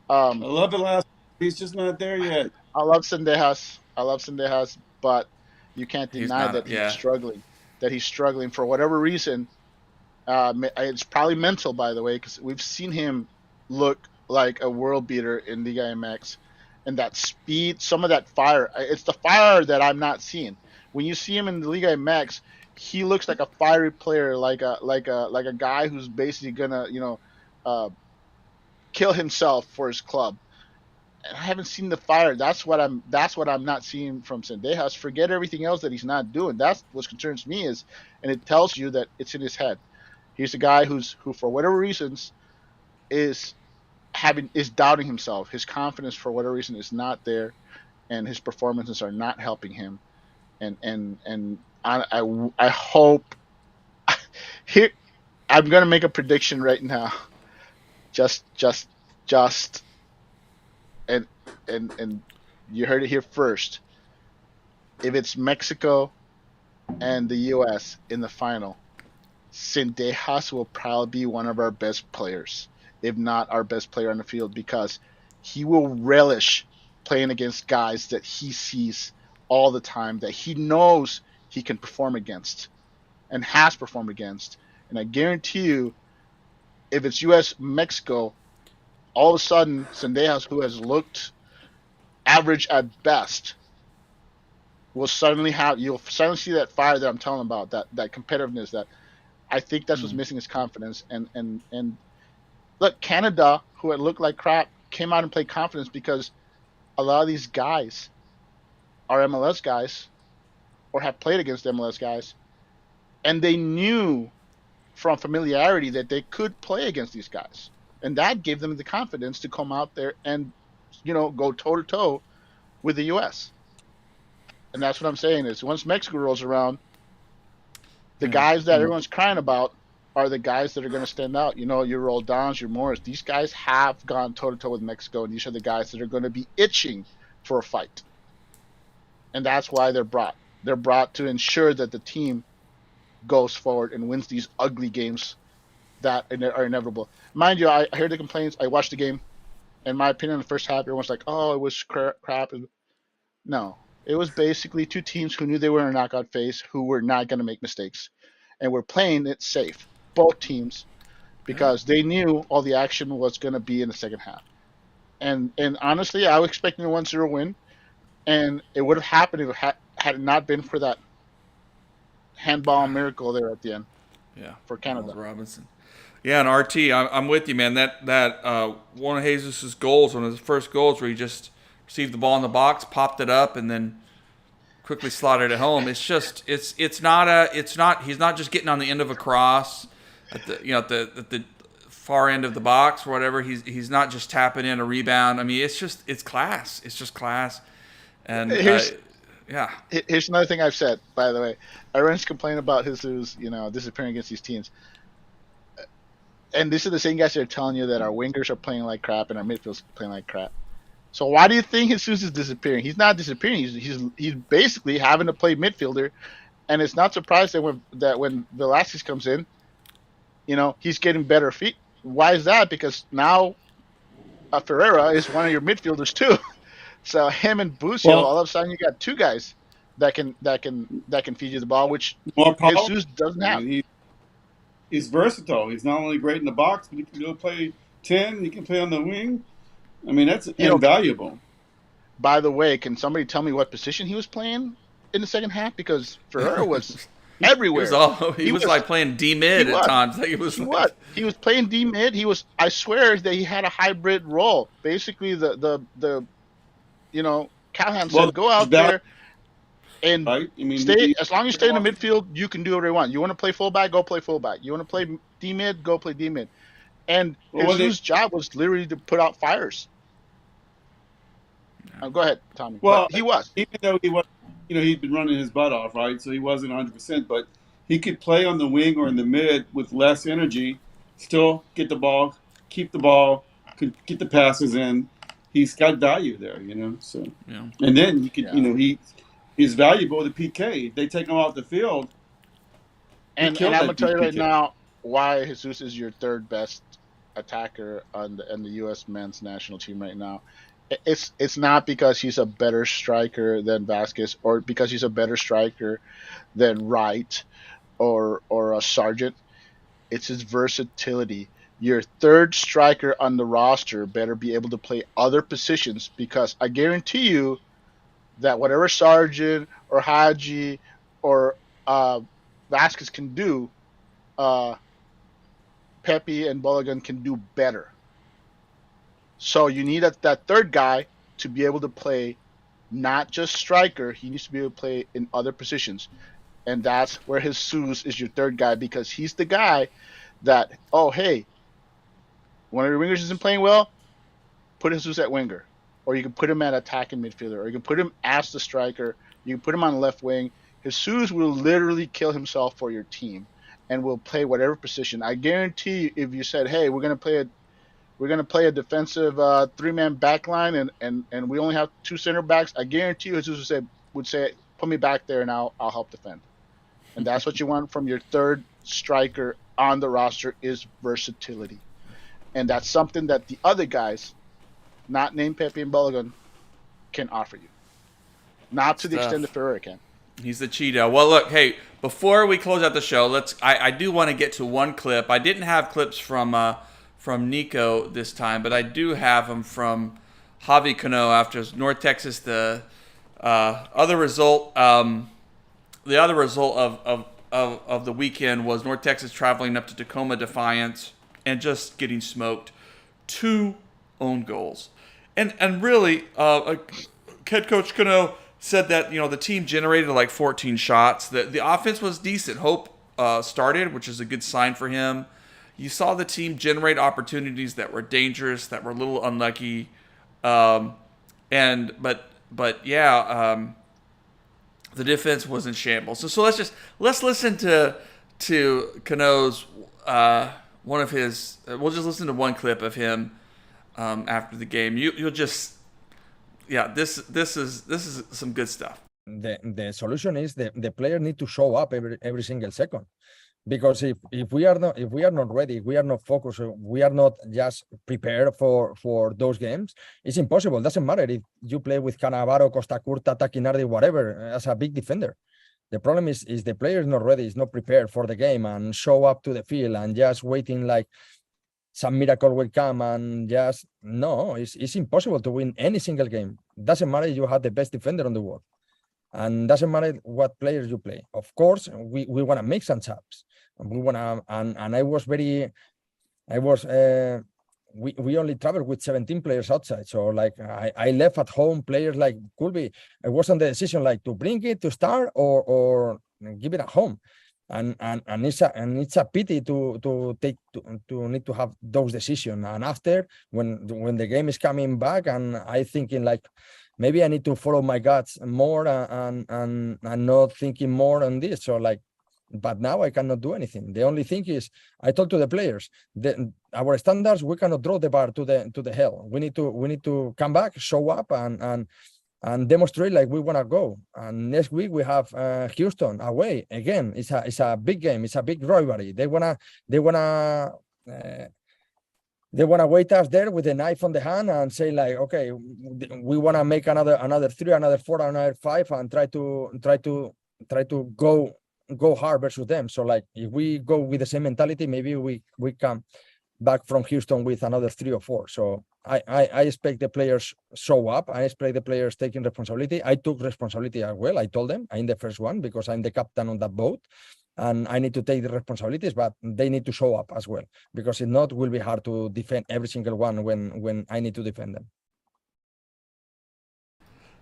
I love the last. He's just not there yet. I love Sendejas, but you can't deny that he's yeah. struggling. That he's struggling for whatever reason. It's probably mental, by the way, because we've seen him look like a world beater in Liga MX, and that speed, some of that fire. It's the fire that I'm not seeing. When you see him in the Liga MX, he looks like a fiery player, like a guy who's basically gonna kill himself for his club. And I haven't seen the fire. That's what I'm not seeing from Sendejas. Forget everything else that he's not doing. That's what concerns me and it tells you that it's in his head. He's a guy who for whatever reasons is doubting himself. His confidence for whatever reason is not there, and his performances are not helping him. And I hope here I'm gonna make a prediction right now. Just and you heard it here first. If it's Mexico and the U.S. in the final, Sendejas will probably be one of our best players, if not our best player on the field, because he will relish playing against guys that he sees all the time, that he knows he can perform against and has performed against. And I guarantee you, if it's U.S.-Mexico, all of a sudden, Sendejas, who has looked average at best, you'll suddenly see that fire that I'm telling about, that competitiveness. That I think that's what's missing, his confidence. And look, Canada, who had looked like crap, came out and played confidence because a lot of these guys are MLS guys or have played against MLS guys, and they knew from familiarity that they could play against these guys, and that gave them the confidence to come out there and go toe to toe with the U.S. And that's what I'm saying is once Mexico rolls around, the guys that everyone's crying about are the guys that are going to stand out. Your Roldans, your Morris. These guys have gone toe-to-toe with Mexico, and these are the guys that are going to be itching for a fight. And that's why they're brought. They're brought to ensure that the team goes forward and wins these ugly games that are inevitable. Mind you, I heard the complaints. I watched the game. In my opinion, in the first half, everyone's like, oh, it was crap. No. It was basically two teams who knew they were in a knockout phase, who were not going to make mistakes, and were playing it safe. Both teams, because they knew all the action was going to be in the second half. And honestly, I was expecting a 1-0 win, and it would have happened if had it not been for that handball miracle there at the end. Yeah, for Canada. Robinson. Yeah, and RT, I'm with you, man. That one of Jesus' goals, one of his first goals, where he just received the ball in the box, popped it up, and then quickly slotted it home. It's just he's not just getting on the end of a cross at the far end of the box or whatever. He's not just tapping in a rebound. I mean, it's class. It's just class. And here's another thing I've said, by the way. Everyone's complaining about Jesus, disappearing against these teams. And these are the same guys that are telling you that our wingers are playing like crap and our midfield's playing like crap. So why do you think Jesus is disappearing? He's not disappearing. He's basically having to play midfielder, and it's not surprising that when Velasquez comes in, he's getting better feet. Why is that? Because now Ferreira is one of your midfielders too. So him and Bucio, all of a sudden you got two guys that can feed you the ball, which Jesus doesn't have. He's versatile. He's not only great in the box, but he can go play 10. He can play on the wing. I mean, that's invaluable. By the way, can somebody tell me what position he was playing in the second half? Because Ferreira was everywhere. He was like playing D mid at times. He was playing D mid. I swear that he had a hybrid role. Basically, Callahan said, go out there and stay. As long as you stay in the midfield, you can do whatever you want. You want to play fullback, go play fullback. You want to play D mid, go play D mid. And Jesus' job was literally to put out fires. Go ahead, Tommy. Well, he was. Even though he was, he'd been running his butt off, right? So he wasn't 100%, but he could play on the wing or in the mid with less energy, still get the ball, keep the ball, could get the passes in. He's got value there, So, and then he could, he's valuable to PK. If they take him off the field, and I'm gonna tell you right now why Jesus is your third best attacker on the U.S. men's national team right now. It's not because he's a better striker than Vasquez, or because he's a better striker than Wright or a Sargent. It's his versatility. Your third striker on the roster better be able to play other positions, because I guarantee you that whatever Sargent or Haji or Vasquez can do, Pepe and Balogun can do better. So you need that third guy to be able to play not just striker. He needs to be able to play in other positions. And that's where Jesus is your third guy, because he's the guy that, hey, one of your wingers isn't playing well, put Jesus at winger. Or you can put him at attacking midfielder. Or you can put him as the striker. You can put him on the left wing. Jesus will literally kill himself for your team and will play whatever position. I guarantee you, if you said, hey, we're going to play a defensive three-man back line and we only have two center backs, I guarantee you Jesus would say, put me back there and I'll help defend. And that's what you want from your third striker on the roster, is versatility. And that's something that the other guys, not named Pepe and Balogun, can offer you. Not to the extent that Ferreira can. He's the Cheeto. Well, look, hey, before we close out the show, I do want to get to one clip. I didn't have clips from Nico this time, but I do have them from Javi Cano after North Texas. The other result of the weekend was North Texas traveling up to Tacoma Defiance and just getting smoked. 2 own goals. And really, head coach Cano said that the team generated like 14 shots. The offense was decent. Hope started, which is a good sign for him. You saw the team generate opportunities that were dangerous, that were a little unlucky, but but yeah, the defense was in shambles. So let's listen to Cano's one of his. We'll just listen to one clip of him after the game. You'll just this is some good stuff. The solution is the player need to show up every single second, because if we are not ready, if we are not focused, we are not just prepared for those games, it's impossible. It doesn't matter if you play with Cannavaro, Costa Curta, Taquinardi, whatever, as a big defender. The problem is the player is not ready, is not prepared for the game and show up to the field and just waiting like some miracle will come, and just no, it's impossible to win any single game. Doesn't matter if you have the best defender on the world. And doesn't matter what players you play. Of course, we want to make some subs. We want to, and we only traveled with 17 players outside. So like I left at home players like could be. It wasn't the decision like to bring it to start or give it at home. And it's a pity to need to have those decisions. And after when the game is coming back, and I thinking like, maybe I need to follow my guts more and not thinking more on this. So like, but now I cannot do anything. The only thing is, I told to the players, our standards, we cannot draw the bar to the hell. We need to come back, show up, and demonstrate like we want to go. And next week we have Houston away again. It's a big game. It's a big rivalry. They wanna wait us there with a knife on the hand and say like, okay, we want to make another 3, another 4, another 5, and try to go hard versus them. So like, if we go with the same mentality, maybe we come back from Houston with another 3 or 4. So I expect the players show up. I expect the players taking responsibility. I took responsibility as well. I told them I'm the first one because I'm the captain on that boat. And I need to take the responsibilities, but they need to show up as well, because if not, it will be hard to defend every single one when I need to defend them.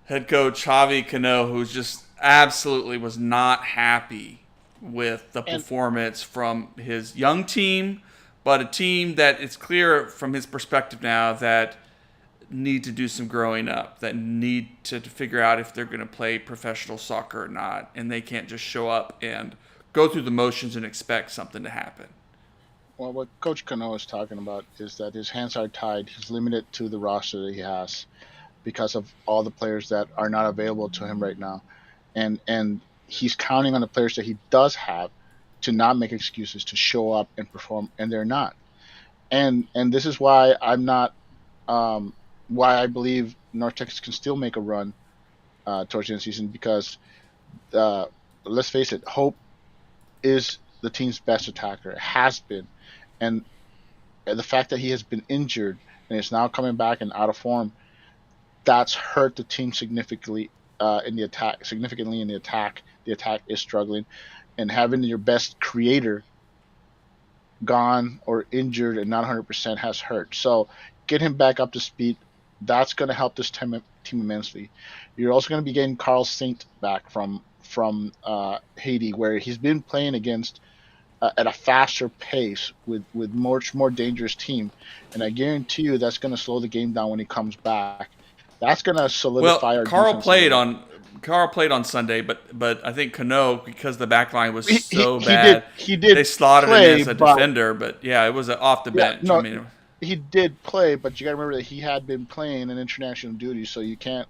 Head coach Javi Cano, who just absolutely was not happy with the performance from his young team, but a team that it's clear from his perspective now that need to do some growing up, that need to figure out if they're going to play professional soccer or not, and they can't just show up and go through the motions and expect something to happen. Well, what Coach Cano is talking about is that his hands are tied. He's limited to the roster that he has because of all the players that are not available to him right now. And he's counting on the players that he does have to not make excuses, to show up and perform, and they're not. And this is why I'm not why I believe North Texas can still make a run towards the end of the season, because let's face it, Hope is the team's best attacker. It has been. And the fact that he has been injured and is now coming back and out of form, that's hurt the team significantly in the attack. The attack is struggling, and having your best creator gone or injured and not 100% has hurt. So get him back up to speed. That's going to help this team immensely. You're also going to be getting Carl Saint back from Haiti, where he's been playing against at a faster pace with much more dangerous team, and I guarantee you that's going to slow the game down when he comes back. That's going to solidify our defense. Carl played on Sunday, but I think Cano, because the back line was so bad, he did they slotted play, him as a defender. But yeah, it was off the bench. No, I mean, he did play, but you got to remember that he had been playing in international duty, so you got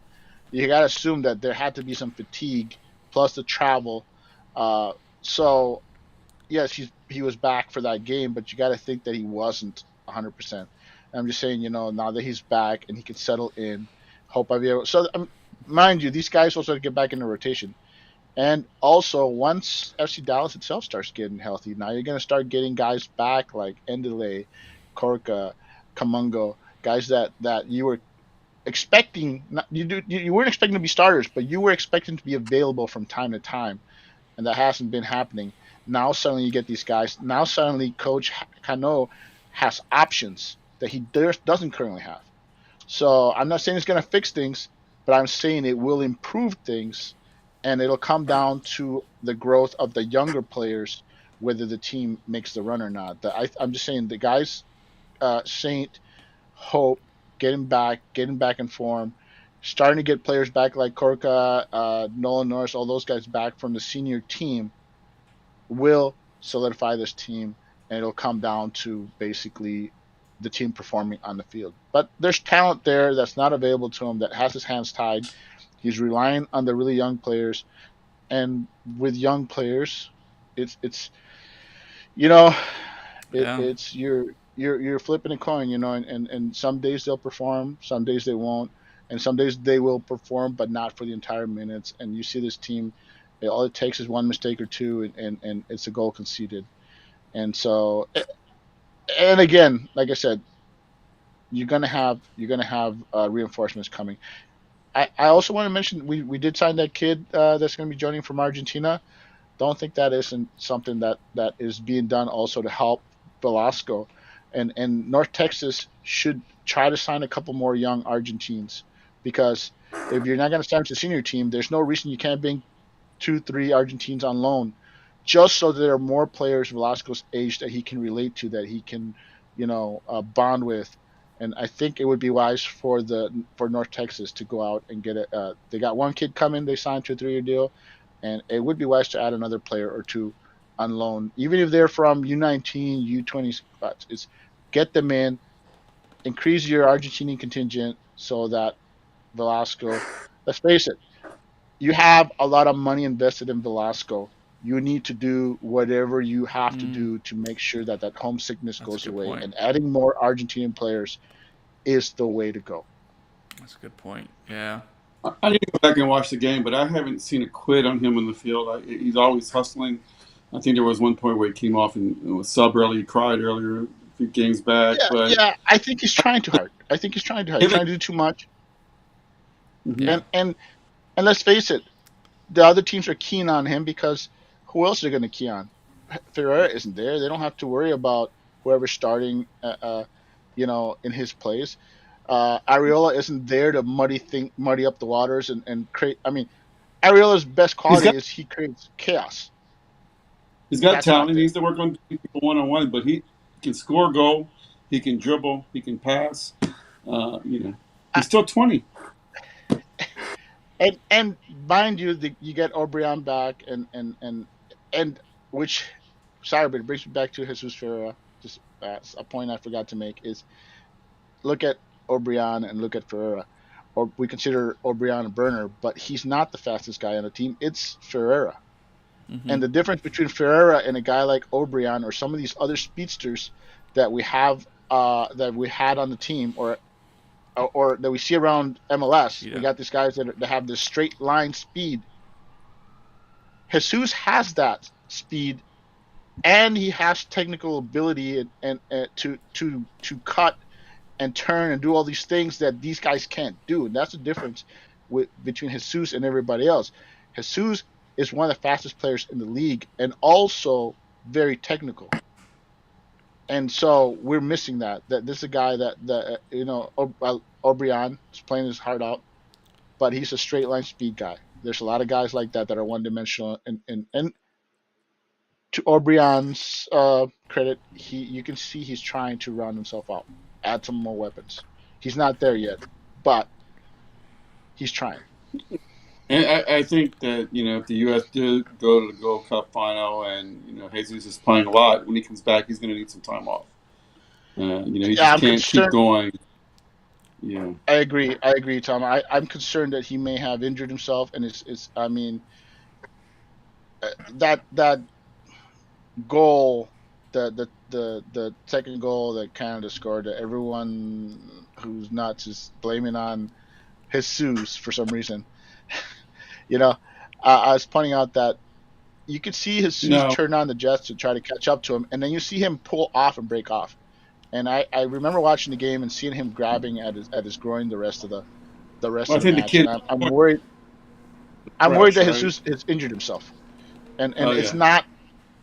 to assume that there had to be some fatigue plus the travel. So yes, he was back for that game, but you got to think that he wasn't 100%. I'm just saying, now that he's back and he can settle in, hope I'll be able. So mind you, these guys also get back in the rotation, and also once FC Dallas itself starts getting healthy, now you're going to start getting guys back like Endele, Korka, Kamungo, guys that you were expecting. You weren't expecting to be starters, but you were expecting to be available from time to time, and that hasn't been happening. Now suddenly you get these guys. Now suddenly Coach Cano has options that he doesn't currently have. So I'm not saying it's going to fix things, but I'm saying it will improve things, and it'll come down to the growth of the younger players, whether the team makes the run or not. I'm just saying the guys, Saint, Hope, getting back in form, starting to get players back like Corca, Nolan Norris, all those guys back from the senior team will solidify this team, and it'll come down to basically the team performing on the field. But there's talent there that's not available to him, that has his hands tied. He's relying on the really young players, and with young players, it's you know, Yeah. it's you're flipping a coin, and some days they'll perform, some days they won't, and some days they will perform, but not for the entire minutes. And you see this team, all it takes is one mistake or two, and it's a goal conceded. And so, and again, like I said, you're gonna have reinforcements coming. I also want to mention we did sign that kid that's going to be joining from Argentina. Don't think that isn't something that is being done also to help Velasco, and North Texas should try to sign a couple more young Argentines, because if you're not going to sign to the senior team, there's no reason you can't bring 2, 3 Argentines on loan, just so there are more players Velasco's age that he can relate to, that he can, bond with. And I think it would be wise for North Texas to go out and get it. They got one kid coming. They signed to a 3-year deal, and it would be wise to add another player or two on loan, even if they're from U19, U20 spots. It's get them in, increase your Argentinian contingent so that Velasco. Let's face it, you have a lot of money invested in Velasco. You need to do whatever you have to do to make sure that homesickness That's a goes good away. point. And adding more Argentinian players is the way to go. That's a good point. Yeah. I need to go back and watch the game, but I haven't seen a quit on him in the field. He's always hustling. I think there was one point where he came off and was sub early. He cried earlier a few games back. Yeah, But yeah. I think he's trying too hard. He's trying to do too much. Yeah. And let's face it, the other teams are keen on him because who else are they going to key on? Ferreira isn't there. They don't have to worry about whoever's starting, in his place. Ariola isn't there to muddy up the waters and create. I mean, Ariola's best quality is he creates chaos. he's got That's not talent. He there. needs to work on people one-on-one, but he can score a goal. He can dribble. He can pass. He's still 20. And mind you, you get O'Brien back, and which, sorry, but it brings me back to Jesus Ferreira. Just a point I forgot to make is look at O'Brien and look at Ferreira, or we consider O'Brien a burner, but he's not the fastest guy on the team. It's Ferreira, and the difference between Ferreira and a guy like O'Brien or some of these other speedsters that we have that we had on the team, or that we see around MLS. Yeah. We got these guys that have this straight line speed. Jesus has that speed, and he has technical ability and to cut and turn and do all these things that these guys can't do. And that's the difference between Jesus and everybody else. Jesus is one of the fastest players in the league, and also very technical. And so we're missing that. That this is a guy that O'Brien is playing his heart out, but he's a straight line speed guy. There's a lot of guys like that are one dimensional, and to O'Brien's credit, you can see he's trying to round himself out, add some more weapons. He's not there yet, but he's trying. And I think that, if the U.S. did go to the Gold Cup final and, Jesus is playing a lot, when he comes back, he's going to need some time off. He just can't keep going. Yeah. I agree, Tom. I'm concerned that he may have injured himself, and that goal, the second goal that Canada scored, that everyone who's nuts is blaming on Jesus for some reason. I was pointing out that you could see Jesus turn on the jets to try to catch up to him, and then you see him pull off and break off. And I remember watching the game and seeing him grabbing at his groin the rest of the match. And I'm worried. I'm worried that Jesus has injured himself, and it's not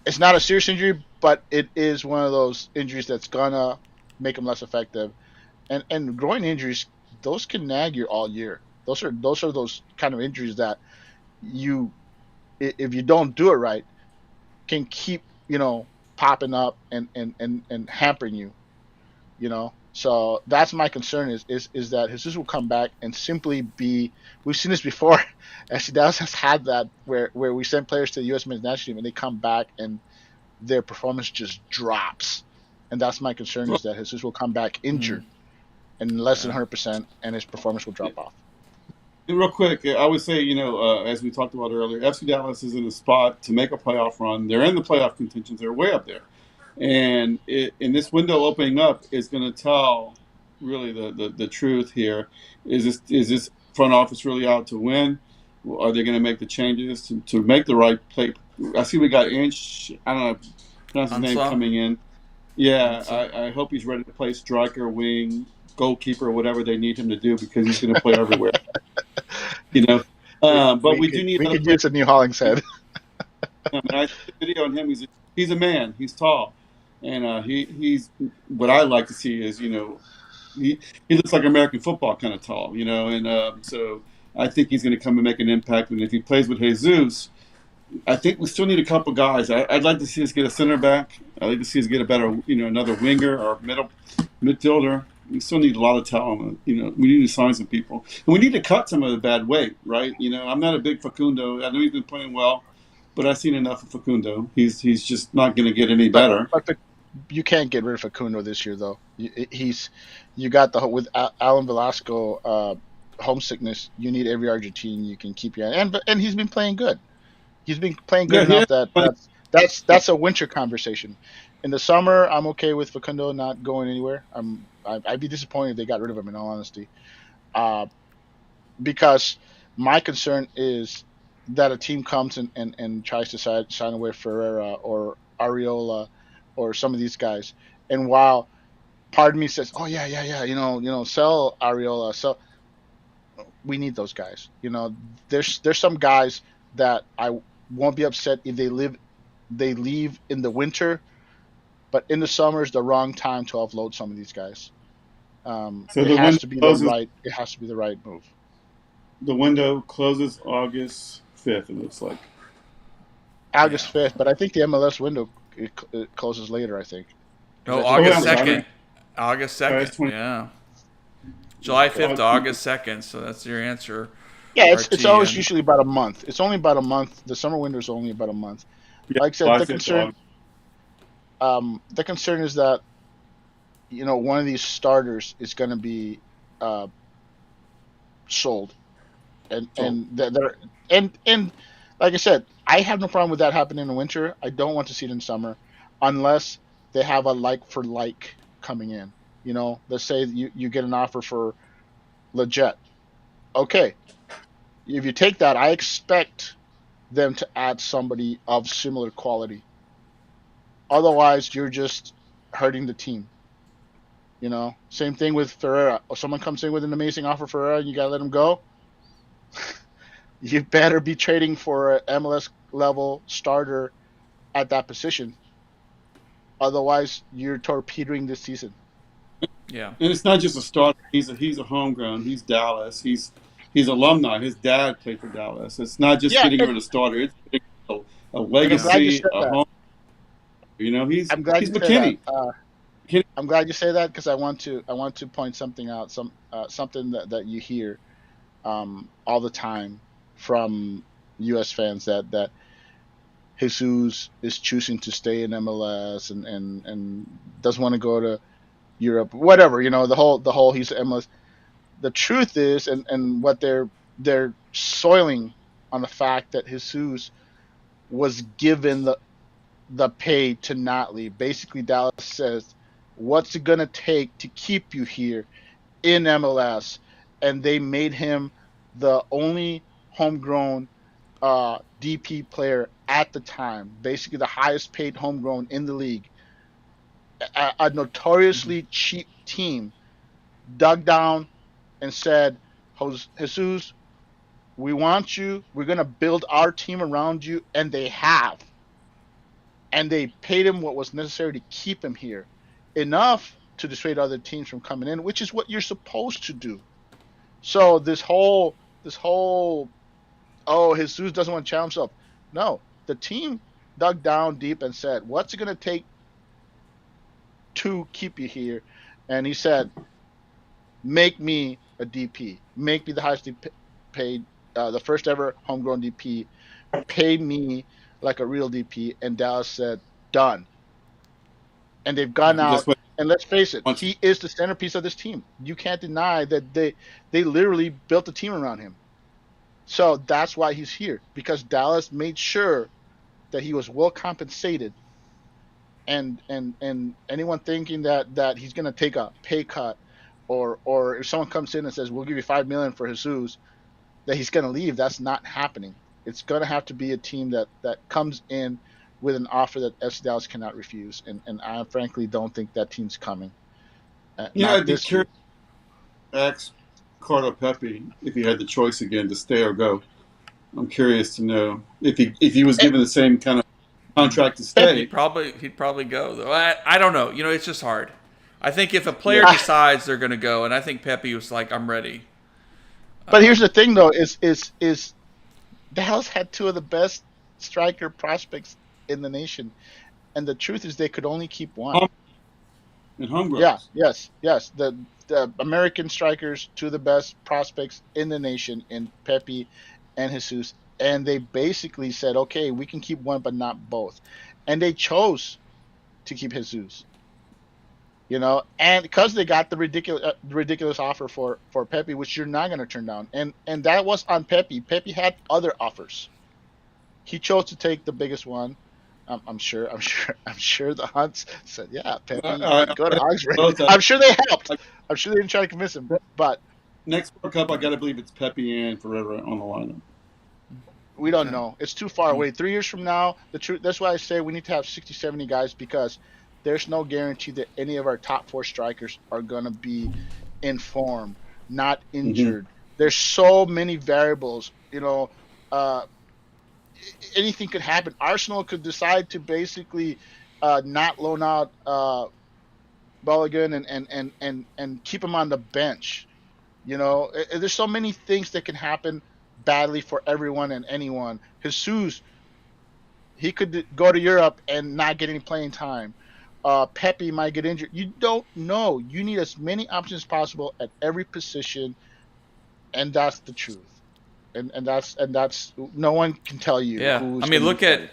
a serious injury, but it is one of those injuries that's gonna make him less effective. And groin injuries, those can nag you all year. Those are those kind of injuries that if you don't do it right, can keep popping up and hampering you. So that's my concern is that Jesus will come back and simply be. We've seen this before. Actually, Dallas has had that where we send players to the U.S. men's national team and they come back and their performance just drops. And that's my concern is that Jesus will come back injured and less than 100%, and his performance will drop off. And real quick, I would say, as we talked about earlier, FC Dallas is in a spot to make a playoff run. They're in the playoff contentions. They're way up there. And in this window opening up is going to tell really the truth here. Is this front office really out to win? Are they going to make the changes to make the right play? I see we got Inch, I don't know, pronounce his name, coming in. Yeah, I hope he's ready to play striker, wing, goalkeeper, whatever they need him to do because he's going to play everywhere. But we do need. We could use a new Hollingshead. I see the video on him. He's a man. He's tall, and he's what I like to see is he looks like American football kind of tall, and so I think he's going to come and make an impact. And if he plays with Jesus, I think we still need a couple guys. I'd like to see us get a center back. I'd like to see us get a better, another winger or midfielder. We still need a lot of talent. We need to sign some people, and we need to cut some of the bad weight. Right? I'm not a big Facundo. I know he's been playing well, but I've seen enough of Facundo. He's just not going to get any better. But you can't get rid of Facundo this year, though. You got with Alan Velasco homesickness. You need every Argentine you can keep your and he's been playing good. He's been playing good enough that's a winter conversation. In the summer, I'm okay with Facundo not going anywhere. I'd be disappointed if they got rid of him, in all honesty, because my concern is that a team comes and tries to sign away Ferreira or Ariola or some of these guys, and while part of me says, "Oh yeah, sell Ariola, sell," we need those guys. There's some guys that I won't be upset if they leave in the winter, but in the summer is the wrong time to offload some of these guys. It has to be the right move. The window closes August 5th. It looks like August 5th, but I think the MLS window it closes later. I think. August 2nd. August 2nd. August 20. Yeah. July 5th to August 2nd. So that's your answer. Yeah, it's always usually about a month. It's only about a month. The summer window is only about a month. Yeah, like I said, the concern is that one of these starters is going to be sold, and like I said, I have no problem with that happening in the winter. I don't want to see it in summer, unless they have a like for like coming in. Let's say you get an offer for Leggett. Okay, if you take that, I expect them to add somebody of similar quality. Otherwise, you're just hurting the team. Same thing with Ferreira. Or someone comes in with an amazing offer for Ferreira, and you gotta let him go. You better be trading for an MLS level starter at that position. Otherwise, you're torpedoing this season. Yeah, and it's not just a starter. He's a homegrown. He's Dallas. He's alumni. His dad played for Dallas. It's not just getting rid of a starter. It's getting a legacy, a home. He's McKinney. I'm glad you say that because I want to point something out. Something that you hear all the time from U.S. fans that Jesus is choosing to stay in MLS and doesn't want to go to Europe, whatever. The whole he's MLS. The truth is, and what they're soiling on the fact that Jesus was given the pay to not leave. Basically, Dallas says, "What's it gonna take to keep you here in MLS?" And they made him the only homegrown DP player at the time, basically the highest paid homegrown in the league. A notoriously cheap team dug down and said, "Jesus, we want you. We're going to build our team around you." And they have. And they paid him what was necessary to keep him here. Enough to dissuade other teams from coming in, which is what you're supposed to do. So this whole Jesus doesn't want to challenge himself. No, the team dug down deep and said, "What's it going to take to keep you here?" and he said, "Make me a DP. Make me the highest paid, the first ever homegrown DP. Pay me like a real DP." And Dallas said, "Done." And they've gone Guess out. what? And let's face it, Once he is the centerpiece of this team. You can't deny that they literally built a team around him. So that's why he's here, because Dallas made sure that he was well compensated. And anyone thinking that he's going to take a pay cut, or if someone comes in and says we'll give you $5 million for Jesus, that he's going to leave, that's not happening. It's going to have to be a team that comes in with an offer that FC Dallas cannot refuse, and I frankly don't think that team's coming. Not I'd be this year. curious to ask Carlo Pepe if he had the choice again to stay or go. I'm curious to know if he was given the same kind of contract to stay. He'd probably go though. I don't know. It's just hard. I think if a player decides they're going to go, and I think Pepe was like, I'm ready. But here's the thing, though: is Dallas had two of the best striker prospects in the nation, and the truth is they could only keep one. And homegrown. Yeah, yes. The American strikers, two of the best prospects in the nation, in Pepe and Jesus, and they basically said, okay, we can keep one, but not both, and they chose to keep Jesus. And because they got the ridiculous offer for Pepe, which you're not going to turn down, and that was on Pepe. Pepe had other offers. He chose to take the biggest one. I'm sure the Hunts said, yeah, Pepe, go to Oxford. I'm sure they helped. I'm sure they didn't try to convince him. But next World Cup, I got to believe it's Pepe and Ferreira on the lineup. We don't know. It's too far away. 3 years from now, the truth. That's why I say we need to have 60, 70 guys, because there's no guarantee that any of our top 4 strikers are going to be in form, not injured. There's so many variables. Anything could happen. Arsenal could decide to basically not loan out Balogun and keep him on the bench. There's so many things that can happen badly for everyone and anyone. Jesus, he could go to Europe and not get any playing time. Pepe might get injured. You don't know. You need as many options as possible at every position, and that's the truth. And that's no one can tell you. Yeah, who's I mean, look at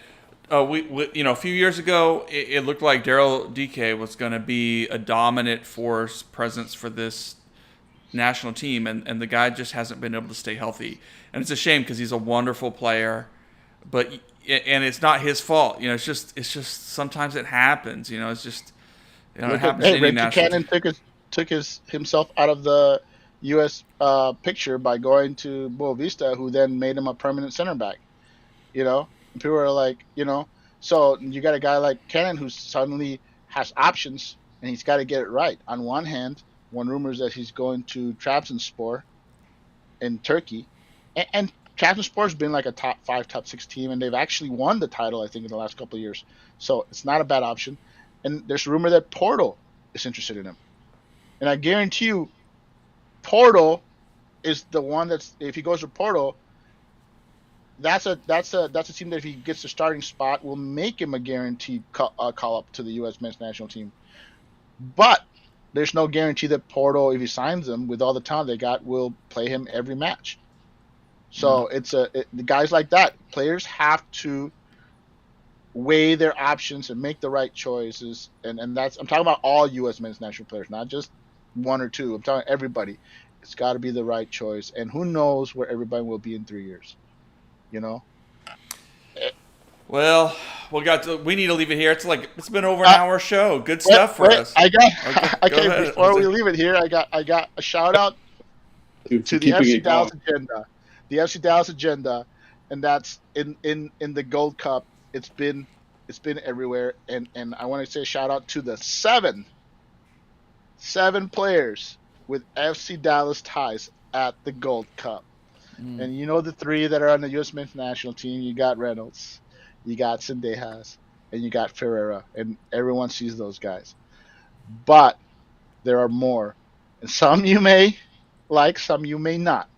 we a few years ago, it looked like Daryl DK was going to be a dominant force presence for this national team, and the guy just hasn't been able to stay healthy, and it's a shame because he's a wonderful player, but it's not his fault. It's just sometimes it happens. It's just it happens to any national team. Cannon took himself out of the U.S. Picture by going to Boa Vista, who then made him a permanent center back. And people are like, so you got a guy like Cannon who suddenly has options, and he's got to get it right. On one hand, one rumor is that he's going to Trabzonspor in Turkey, and Trabzonspor's been like a top 5, top 6 team, and they've actually won the title, I think, in the last couple of years. So it's not a bad option. And there's a rumor that Porto is interested in him, and I guarantee you, Porto is the one that's, if he goes to Porto, that's a team that if he gets the starting spot will make him a guaranteed call up to the U.S. men's national team. But there's no guarantee that Porto, if he signs him with all the talent they got, will play him every match. So the guys like that, players have to weigh their options and make the right choices. And that's, I'm talking about all U.S. men's national players, not just 1 or 2. I'm talking everybody. It's got to be the right choice, and who knows where everybody will be in 3 years. Well, we need to leave it here. It's been over an hour show. Good stuff for us. Before we leave it here, I got a shout out to the FC Dallas agenda. The FC Dallas agenda, and that's in the Gold Cup. It's been everywhere, and I want to say a shout out to the seven players with FC Dallas ties at the Gold Cup. And the 3 that are on the U.S. men's national team, you got Reynolds, you got Sendejas, and you got Ferreira, and everyone sees those guys. But there are more, and some you may like, some you may not.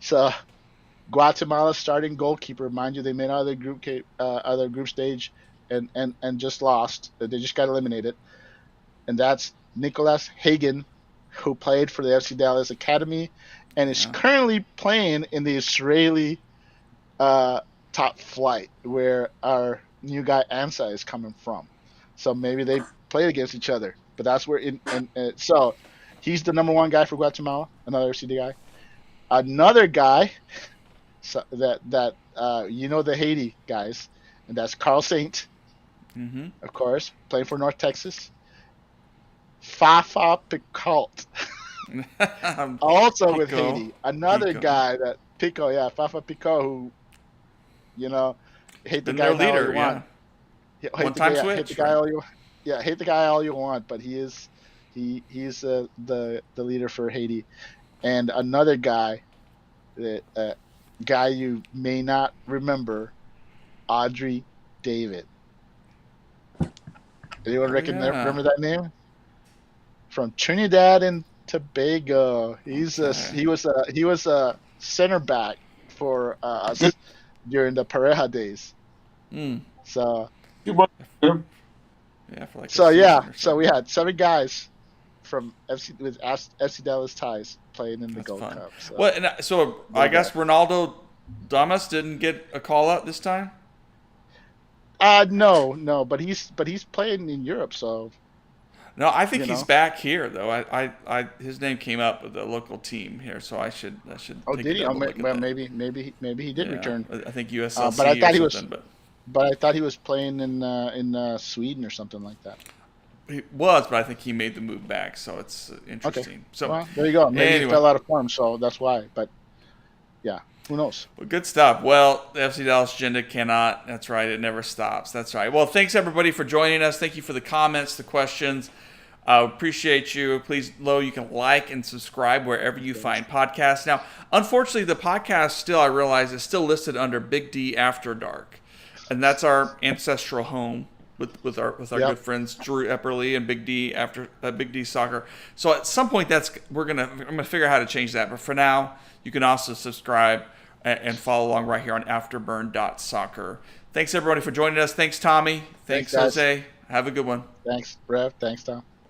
So Guatemala's starting goalkeeper, mind you, they made out of the group stage and just lost. They just got eliminated, and that's Nicholas Hagen, who played for the FC Dallas Academy and is currently playing in the Israeli top flight, where our new guy Ansa is coming from. So maybe they played against each other, but that's where so he's the number one guy for Guatemala, another FCD guy. Another guy that the Haiti guys, and that's Carl Saint, of course, playing for North Texas. Fafa Picault, also with Haiti. Another guy that Fafa Picault, who, hate the guy all you want. One-time switch. Hate the guy all you want. Yeah, hate the guy all you want, but he's the leader for Haiti. And another guy, that guy you may not remember, Audrey David. Anyone remember that name? From Trinidad and Tobago. He was a center back for us during the Pareja days. So so we had 7 guys from FC Dallas ties playing in the Gold Cup. So. I guess Ronaldo Damas didn't get a call out this time. No, but he's playing in Europe, so. No, I think he's back here though. I his name came up with the local team here, so I should. Oh, did he? Maybe he did return. I think USLC. But I thought But I thought he was playing in Sweden or something like that. He was, but I think he made the move back, so it's interesting. Okay. So well, there you go. Maybe he fell out of form, so that's why. But yeah, who knows? Well, good stuff. Well, the FC Dallas agenda cannot. That's right. It never stops. That's right. Well, thanks everybody for joining us. Thank you for the comments, the questions. Appreciate you. Please, you can like and subscribe wherever you find podcasts. Now, unfortunately, the podcast still, I realize, is still listed under Big D After Dark, and that's our ancestral home with our good friends Drew Epperly and Big D Soccer. So at some point, I'm gonna figure out how to change that. But for now, you can also subscribe and follow along right here on Afterburn.soccer. Thanks everybody for joining us. Thanks Tommy. Thanks Jose. Have a good one. Thanks Rev. Thanks Tom.